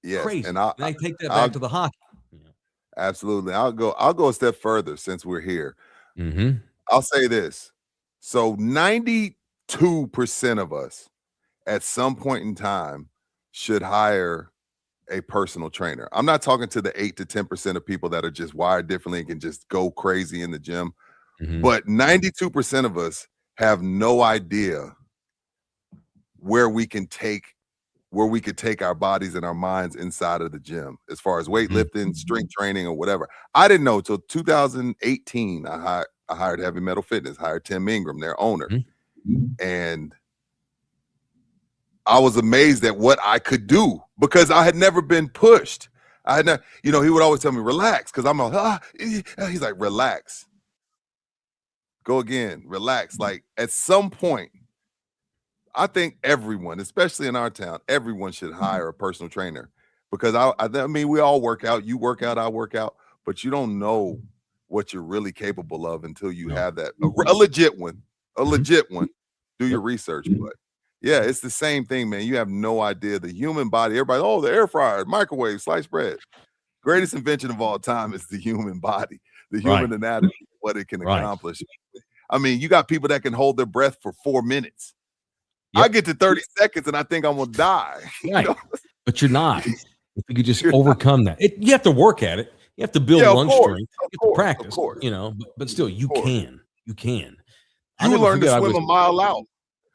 Yes. Crazy. And I take that back to the hockey. Absolutely. I'll go a step further since we're here. Mm-hmm. I'll say this. So 92% of us at some point in time should hire a personal trainer. I'm not talking to the 8 to 10% of people that are just wired differently and can just go crazy in the gym. Mm-hmm. But 92% of us have no idea where we could take our bodies and our minds inside of the gym as far as weightlifting, strength training, or whatever. I didn't know till 2018. I hired Heavy Metal Fitness, hired Tim Ingram, their owner. And I was amazed at what I could do because I had never been pushed. I had not, he would always tell me, relax, because I'm like, he's like, relax. Go again, relax. Like at some point, I think everyone, especially in our town, everyone should hire a personal trainer because I mean, we all work out. You work out, I work out, but you don't know what you're really capable of until you have that a legit one. Do your research, but yeah, it's the same thing, man. You have no idea. The human body, everybody, the air fryer, microwave, sliced bread. Greatest invention of all time is the human body, the human anatomy, what it can accomplish. I mean, you got people that can hold their breath for 4 minutes. Yep. I get to 30 seconds and I think I'm gonna die. Right. But you're not. If you could just overcome that. You have to work at it. You have to build lunch strength. You have to practice, but still you can. You can. You learn to swim a mile out.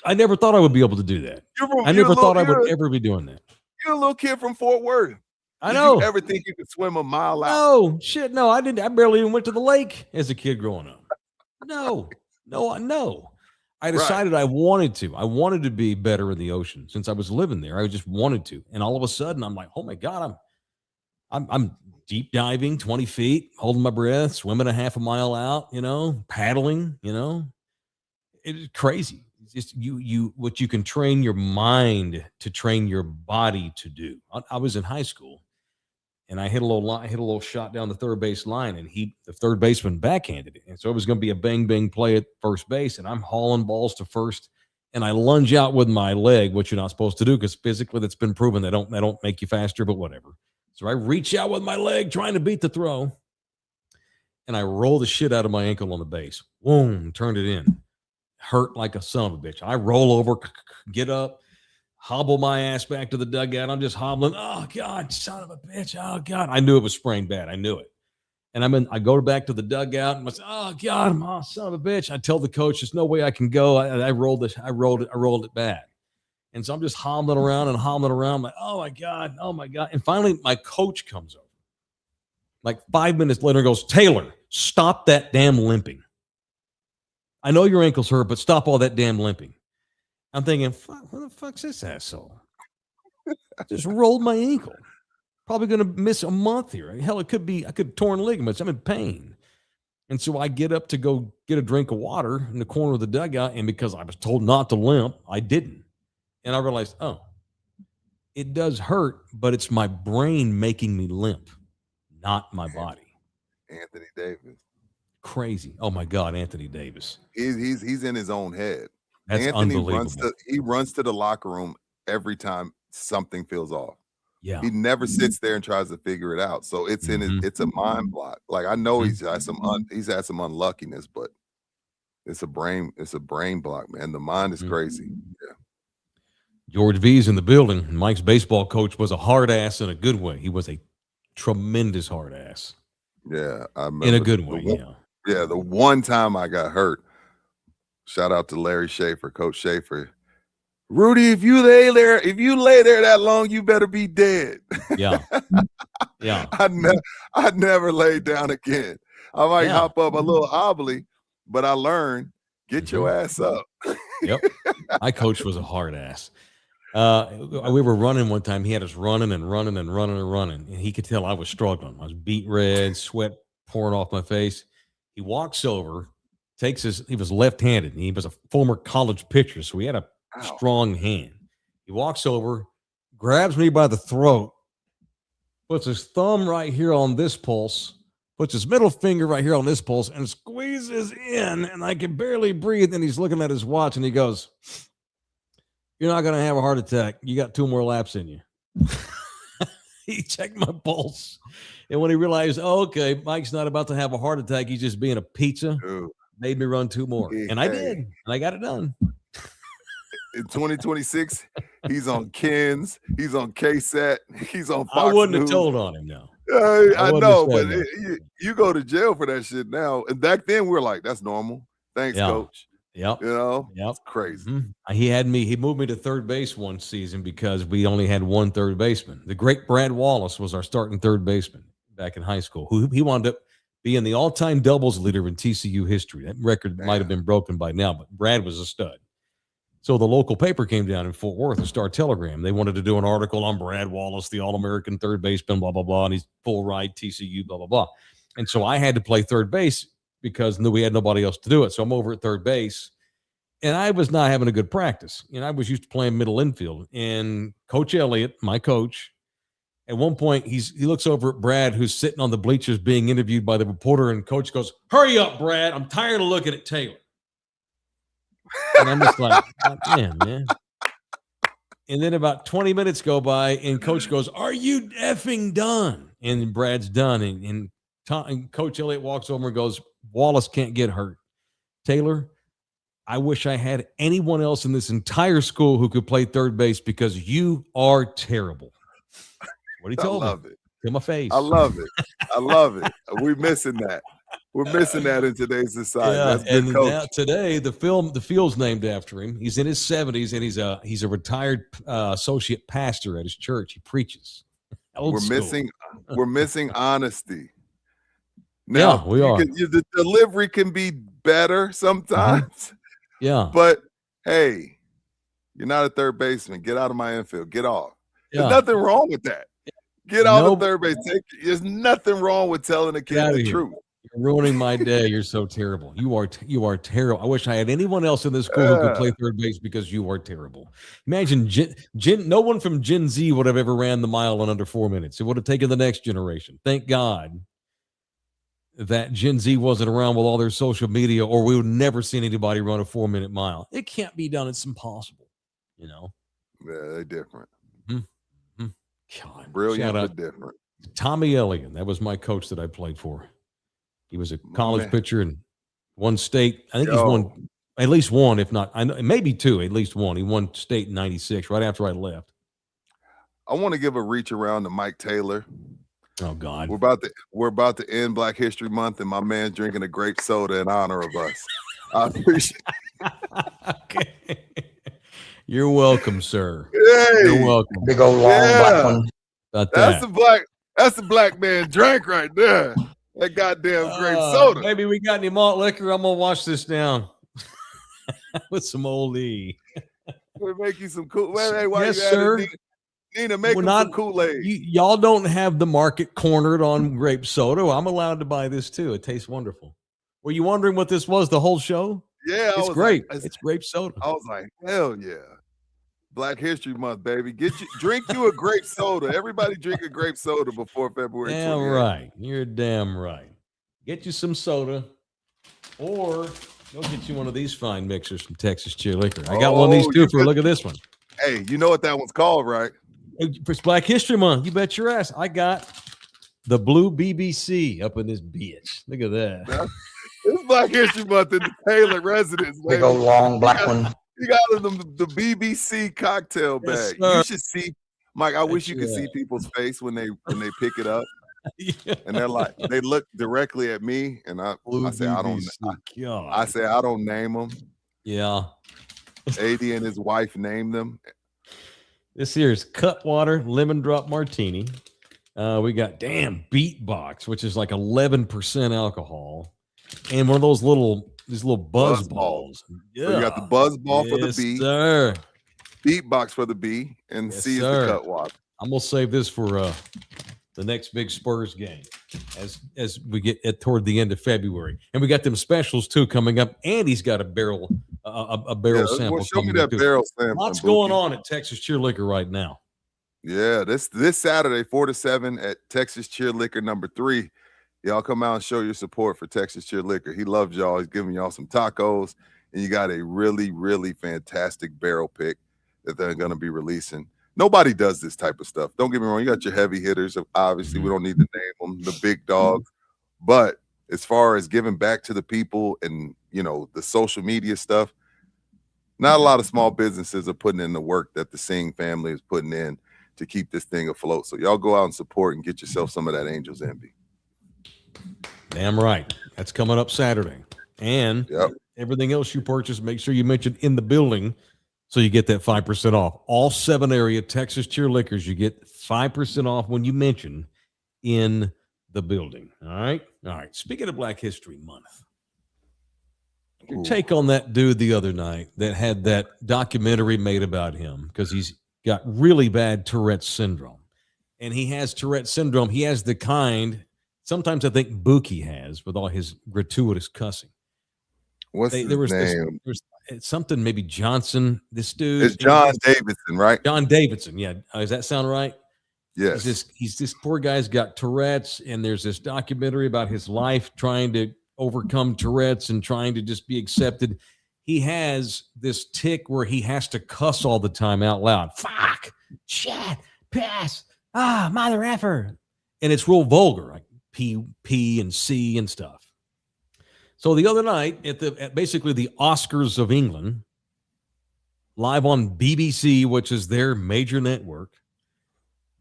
I never thought I would be able to do that. I never thought I would ever be doing that. You're a little kid from Fort Worth. I know. Did you ever think you could swim a mile out? No, shit. No, I didn't. I barely even went to the lake as a kid growing up. No. I decided I wanted to. I wanted to be better in the ocean since I was living there. I just wanted to. And all of a sudden I'm like, oh my God, I'm deep diving 20 feet, holding my breath, swimming a half a mile out, paddling, it's crazy. It's just what you can train your mind to train your body to do. I was in high school and I hit a little shot down the third base line, and the third baseman backhanded it. And so it was going to be a bang bang play at first base, and I'm hauling balls to first, and I lunge out with my leg, which you're not supposed to do because physically that's been proven they don't make you faster, but whatever. So I reach out with my leg trying to beat the throw, and I roll the shit out of my ankle on the base. Boom, turned it in. Hurt like a son of a bitch. I roll over, get up, hobble my ass back to the dugout. I'm just hobbling. Oh, God, son of a bitch. Oh, God. I knew it was sprained bad. I knew it. And I go back to the dugout and I say, oh, God, son of a bitch. I tell the coach, there's no way I can go. I rolled it bad. And so I'm just hobbling around. I'm like, oh, my God. And finally, my coach comes over. Like 5 minutes later, goes, Taylor, stop that damn limping. I know your ankle's hurt, but stop all that damn limping. I'm thinking, fuck, who the fuck's this asshole? Just rolled my ankle. Probably going to miss a month here. Hell, I could have torn ligaments. I'm in pain. And so I get up to go get a drink of water in the corner of the dugout. And because I was told not to limp, I didn't. And I realized, oh, it does hurt, but it's my brain making me limp, not my body. Anthony Davis. Crazy. Oh my God, Anthony Davis. He's in his own head. That's Anthony unbelievable. runs to the locker room every time something feels off. Yeah. He never sits there and tries to figure it out. So it's it's a mind block. Like I know he's had some unluckiness, but it's a brain block, man. The mind is crazy. Yeah. George V's in the building. Mike's baseball coach was a hard ass in a good way. He was a tremendous hard ass. Yeah, I remember in a good way. Yeah, the one time I got hurt. Shout out to Larry Schaefer, Coach Schaefer. Rudy, if you lay there that long, you better be dead. Yeah. Yeah. I never laid down again. I might hop up a little hobbly, but I learned Get your ass up. Yep. My coach was a hard ass. We were running one time. He had us running, and he could tell I was struggling. I was beat red, sweat pouring off my face. He walks over, he was left-handed, and he was a former college pitcher, so he had a strong hand. He walks over, grabs me by the throat, puts his thumb right here on this pulse, puts his middle finger right here on this pulse, and squeezes in, and I can barely breathe. And he's looking at his watch, and he goes, "You're not going to have a heart attack. You got 2 more laps in you." He checked my pulse. And when he realized, okay, Mike's not about to have a heart attack, he's just being a pizza, made me run 2 more. And I did. And I got it done. In 2026, he's on Ken's. He's on KSAT. He's on Fox I wouldn't News. have told on him, no. I know, but you go to jail for that shit now. And back then, we were like, that's normal. Thanks, coach. Yep. You know, it's crazy. Mm-hmm. He moved me to third base one season because we only had 1 third baseman. The great Brad Wallace was our starting third baseman back in high school, who he wound up being the all-time doubles leader in TCU history. That record might have been broken by now, but Brad was a stud. So the local paper came down in Fort Worth, the Star-Telegram. They wanted to do an article on Brad Wallace, the All-American third baseman, blah, blah, blah, and he's full ride TCU, blah, blah, blah. And so I had to play third base because we had nobody else to do it. So I'm over at third base, and I was not having a good practice. I was used to playing middle infield. And Coach Elliott, my coach, at one point, he looks over at Brad, who's sitting on the bleachers being interviewed by the reporter, and Coach goes, "Hurry up, Brad. I'm tired of looking at Taylor." And I'm just like, "Damn, man." And then about 20 minutes go by, and Coach goes, "Are you effing done?" And Brad's done. And Coach Elliott walks over and goes, "Wallace can't get hurt. Taylor, I wish I had anyone else in this entire school who could play third base because you are terrible." What he told me. I love it. To my face. I love it. I love it. We're missing that. We're missing that in today's society. Yeah, that's good, and coach. now today the field's named after him. He's in his 70s, and he's a retired associate pastor at his church. He preaches. We're missing honesty. Now, we are. The delivery can be better sometimes. Mm-hmm. Yeah. But hey, you're not a third baseman. Get out of my infield. Get off. Yeah. There's nothing wrong with that. Get out of third base. There's nothing wrong with telling a kid the truth. You're ruining my day. You're so terrible. You are terrible. I wish I had anyone else in this school who could play third base because you are terrible. Imagine no one from Gen Z would have ever ran the mile in under 4 minutes. It would have taken the next generation. Thank God that Gen Z wasn't around with all their social media, or we would never seen anybody run a 4-minute mile. It can't be done. It's impossible. Yeah, they're different. Mm-hmm. God, brilliant, but different. Tommy Elliott, that was my coach that I played for. He was a college pitcher in one state. I think he's won at least one, if not, I know maybe 2, at least one. He won state in '96, right after I left. I want to give a reach around to Mike Taylor. Oh God, we're about to end Black History Month, and my man's drinking a grape soda in honor of us. I appreciate it. Okay. You're welcome, sir. Hey, you're welcome. Big old long black one. That's the black man drink right there. That goddamn grape soda. Maybe we got any malt liquor. I'm gonna wash this down with some Old E. We'll make you some cool. Hey, yes, sir. Nina, make him some Kool-Aid. Y'all don't have the market cornered on grape soda. I'm allowed to buy this too. It tastes wonderful. Were you wondering what this was the whole show? Yeah, it's great. It's grape soda. I was like, hell yeah. Black History Month, baby. Drink you a grape soda. Everybody drink a grape soda before February 28th. Damn right. You're damn right. Get you some soda, or go get you one of these fine mixers from Texas Cheer Liquor. I got one of these too. Look at this one. Hey, you know what that one's called, right? For Black History Month, you bet your ass. I got the blue BBC up in this bitch. Look at that. It's Black History Month in the Taylor residence. Big old long black one. You got the BBC cocktail bag. Yes, you should see, Mike. I wish you could see people's face when they pick it up, and they're like, they look directly at me, and I say I don't. I say I don't name them. Yeah, AD and his wife named them. This here is Cutwater Lemon Drop Martini. We got Beatbox, which is like 11% alcohol, and one of those little these little buzz balls. Yeah. So you got the buzz ball for the Yes, B, sir. beatbox for the B, and Yes, C is sir. the cut water. I'm gonna save this for the next big Spurs game as we get toward the end of February, and we got them specials too coming up. Andy's got a barrel sample. Well, show me coming that up, too. barrel sample. Lots going on at Texas Cheer Liquor right now. Yeah, this Saturday, 4 to 7 at Texas Cheer Liquor number 3. Y'all come out and show your support for Texas Cheer Liquor. He loves y'all. He's giving y'all some tacos, and you got a really, really fantastic barrel pick that they're going to be releasing. Nobody does this type of stuff. Don't get me wrong. You got your heavy hitters. Obviously, we don't need to name them, the big dogs. But as far as giving back to the people and, the social media stuff, not a lot of small businesses are putting in the work that the Singh family is putting in to keep this thing afloat. So y'all go out and support and get yourself some of that Angels Envy. Damn right. That's coming up Saturday. And everything else you purchase, make sure you mention in the building so you get that 5% off. All 7 area Texas Cheer Liquors, you get 5% off when you mention in the building. All right? All right. Speaking of Black History Month, your take on that dude the other night that had that documentary made about him because he's got really bad Tourette syndrome. And he has Tourette syndrome. He has the kind, sometimes I think Buki has, with all his gratuitous cussing. What's his name? It's something maybe Johnson. This dude. It's John Davidson, right? John Davidson. Yeah. Does that sound right? Yes. He's this poor guy's got Tourette's, and there's this documentary about his life trying to overcome Tourette's and trying to just be accepted. He has this tick where he has to cuss all the time out loud. Fuck, shit, piss, mother effer. And it's real vulgar, like P and C and stuff. So the other night at basically the Oscars of England, live on BBC, which is their major network,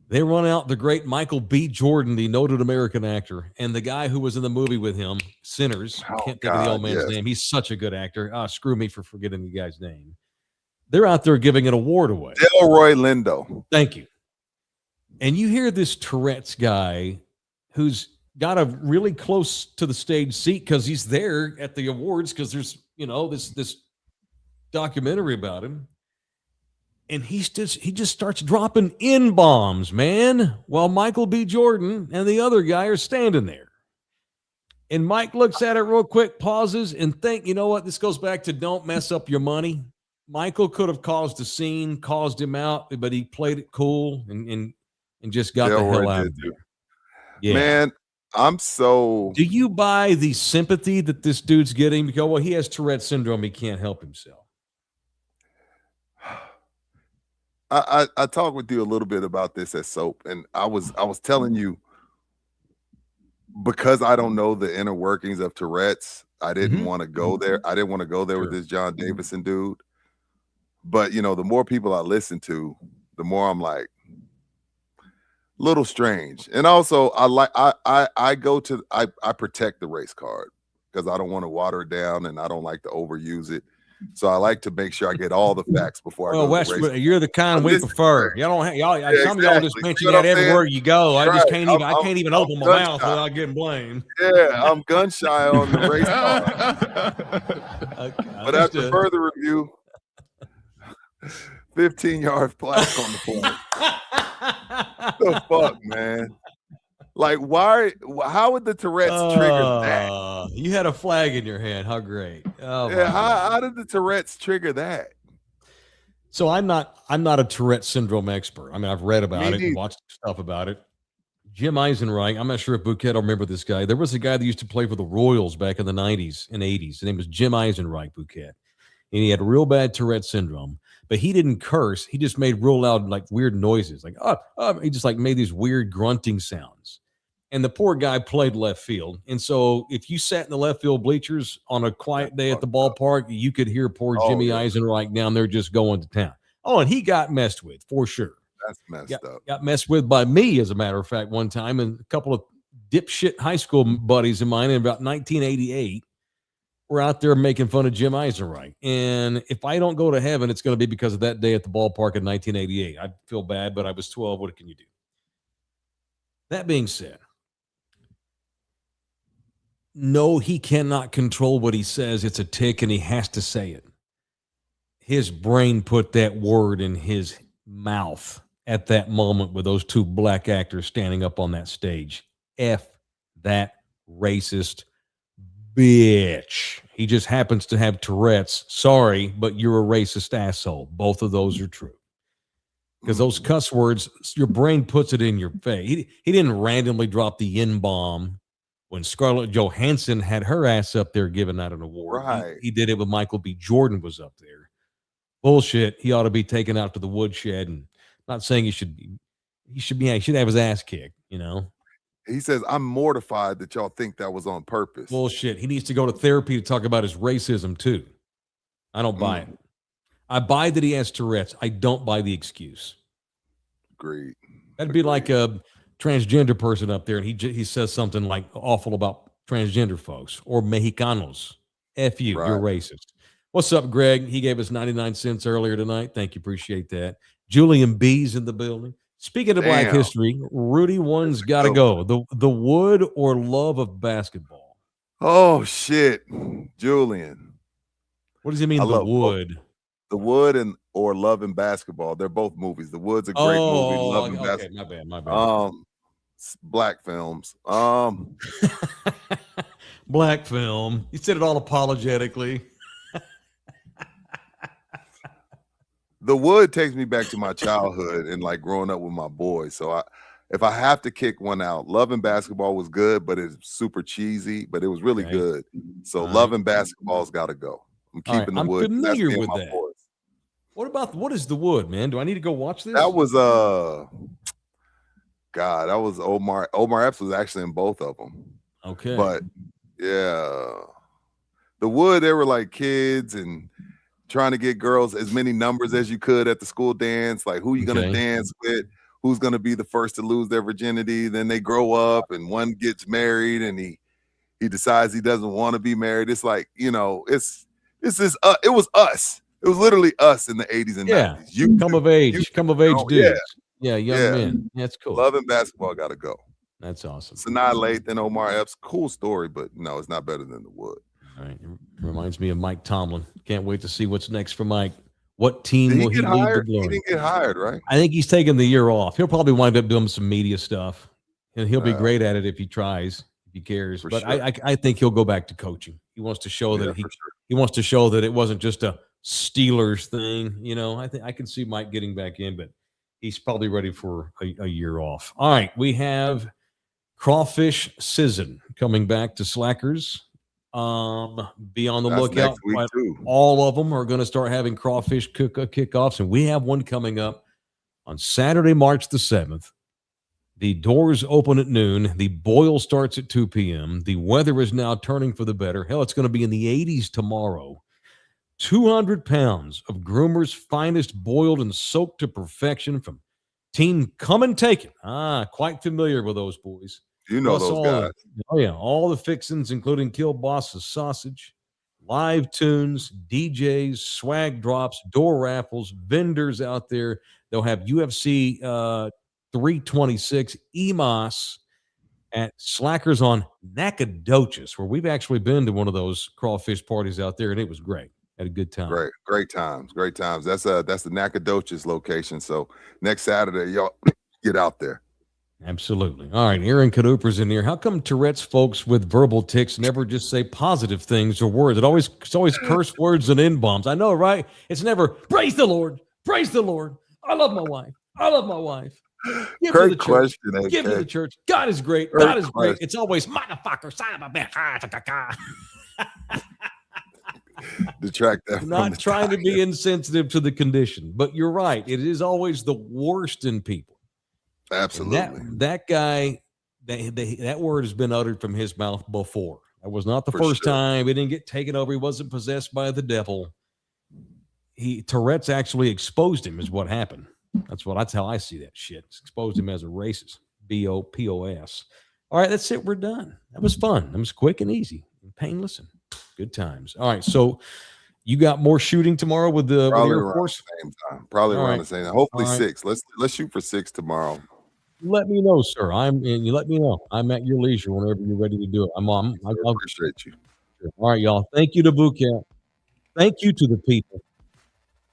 they run out the great Michael B. Jordan, the noted American actor, and the guy who was in the movie with him, Sinners. Can't think of the old man's name. He's such a good actor. Screw me for forgetting the guy's name. They're out there giving an award away. Delroy Lindo. Thank you. And you hear this Tourette's guy who's got a really close to the stage seat because he's there at the awards because there's, this documentary about him. And he just starts dropping N-bombs, man, while Michael B. Jordan and the other guy are standing there. And Mike looks at it real quick, pauses, and think, you know what? This goes back to don't mess up your money. Michael could have caused a scene, caused him out, but he played it cool and just got the hell out of there. Yeah. Man, Do you buy the sympathy that this dude's getting? Because, well, he has Tourette syndrome. He can't help himself. I talked with you a little bit about this at Soap, and I was telling you, because I don't know the inner workings of Tourette's, I didn't want to go there. I didn't want to go there with this John Davidson dude. But the more people I listen to, the more I'm like, little strange. And also I protect the race card because I don't want to water it down and I don't like to overuse it. So I like to make sure I get all the facts before I go. Westwood, you're the kind we prefer. Y'all don't have some of y'all just mention that everywhere you go. I just can't even. I can't even open my mouth without getting blamed. Yeah, I'm gun shy on the race car. But after further review, 15-yard flag on the play. The fuck, man. Like, why? How would the Tourette's trigger that? You had a flag in your hand. How great! Oh, yeah, how did the Tourette's trigger that? So I'm not a Tourette syndrome expert. I mean, I've read about it and watched stuff about it. Jim Eisenreich. I'm not sure if Bouquet will remember this guy. There was a guy that used to play for the Royals back in the 90s and 80s. His name was Jim Eisenreich Bouquet, and he had real bad Tourette syndrome. But he didn't curse. He just made real loud, like weird noises, like he just like made these weird grunting sounds. And the poor guy played left field. And so if you sat in the left field bleachers on a quiet day at the ballpark, you could hear poor Jimmy Eisenreich down there just going to town. Oh, and he got messed with for sure. That's messed up. Got messed with by me, as a matter of fact, one time. And a couple of dipshit high school buddies of mine in about 1988 were out there making fun of Jim Eisenreich. And if I don't go to heaven, it's going to be because of that day at the ballpark in 1988. I feel bad, but I was 12. What can you do? That being said, no, he cannot control what he says. It's a tick, and he has to say it. His brain put that word in his mouth at that moment with those two black actors standing up on that stage. F that racist bitch. He just happens to have Tourette's. Sorry, but you're a racist asshole. Both of those are true. Because those cuss words, your brain puts it in your face. He didn't randomly drop the N-bomb when Scarlett Johansson had her ass up there giving out an award. Right. He did it when Michael B. Jordan was up there. Bullshit. He ought to be taken out to the woodshed. And not saying he should have his ass kicked, you know. He says, I'm mortified that y'all think that was on purpose. Bullshit. He needs to go to therapy to talk about his racism too. I don't buy it. I buy that he has Tourette's. I don't buy the excuse. Agreed. That'd be like a transgender person up there, and he says something like awful about transgender folks or Mexicanos. F you, you're racist. What's up, Greg? He gave us 99 cents earlier tonight. Thank you. Appreciate that. Julian B's in the building. Speaking of Black history, Rudy one's got to go. The wood or love of basketball? Oh, shit. Julian. What does he mean, the wood? Both. The Wood or Love and Basketball. They're both movies. The Wood's a great movie. Love and Basketball. My bad. Black films. Black film. You said it all apologetically. The Wood takes me back to my childhood and like growing up with my boys. So if I have to kick one out, Love and Basketball was good, but it's super cheesy, but it was really good. So Love and Basketball's got to go. I'm keeping the Wood. I'm familiar with that. Boys. What is the Wood, man? Do I need to go watch this? That was that was Omar. Omar Epps was actually in both of them. Okay. But yeah. The Wood, they were like kids and trying to get girls as many numbers as you could at the school dance, like who you gonna dance with, who's gonna be the first to lose their virginity. Then they grow up and one gets married and he decides he doesn't want to be married. It's like, it was us. It was literally us in the 80s and 90s. You come of age dudes. Yeah, young men. That's cool. Love and Basketball got to go. That's awesome. Sanaa Lathan, Omar Epps, cool story, but no, it's not better than The Wood. All right. It reminds me of Mike Tomlin. Can't wait to see what's next for Mike. What team will he lead the glory? He didn't get hired, right? I think he's taking the year off. He'll probably wind up doing some media stuff, and he'll be great at it if he tries, if he cares. But sure. I think he'll go back to coaching. He wants to show that he wants to show that it wasn't just a Steelers thing. I think I can see Mike getting back in, but he's probably ready for a year off. All right, we have crawfish season coming back to Slackers. Be on the lookout. All of them are going to start having crawfish kickoffs, and we have one coming up on Saturday, March the 7th. The doors open at noon. The boil starts at 2 p.m. The weather is now turning for the better. Hell, it's going to be in the 80s tomorrow. 200 pounds of Groomer's finest boiled and soaked to perfection from Team Come and Take It. Quite familiar with those boys. You know those guys. All the fixings, including Kielbasa sausage, live tunes, DJs, swag drops, door raffles, vendors out there. They'll have UFC 326 EMOS at Slackers on Nacogdoches, where we've actually been to one of those crawfish parties out there, and it was great. Had a good time. Great times. That's the Nacogdoches location. So next Saturday, y'all get out there. Absolutely. All right, Aaron Caduper's in here. How come Tourette's folks with verbal tics never just say positive things or words? It's always curse words and N-bombs. I know, right? It's never praise the Lord. Praise the Lord. I love my wife. Give Great to the question. Church. Give to the church. God is great. God is great. It's always motherfucker, son of a bitch. Detract that. Not trying to be insensitive to the condition, but you're right. It is always the worst in people. Absolutely. That guy, that word has been uttered from his mouth before. That was not the first time. He didn't get taken over. He wasn't possessed by the devil. Tourette's actually exposed him is what happened. That's how I see that shit. It's exposed him as a racist. BOPOS. All right, that's it. We're done. That was fun. That was quick and easy and painless and good times. All right, so you got more shooting tomorrow with the Air Force? Same time. Probably around the same time. Hopefully 6. Let's shoot for 6 tomorrow. let me know, sir. You let me know. I'm at your leisure whenever you're ready to do it. I appreciate you. All right, y'all. Thank you to Boot Camp. Thank you to the people.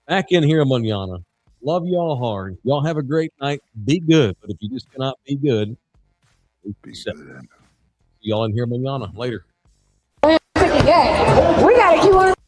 Back in here, mañana. Love y'all hard. Y'all have a great night. Be good. But if you just cannot be good, Be see good. y'all in here mañana. Later. We gotta keep on.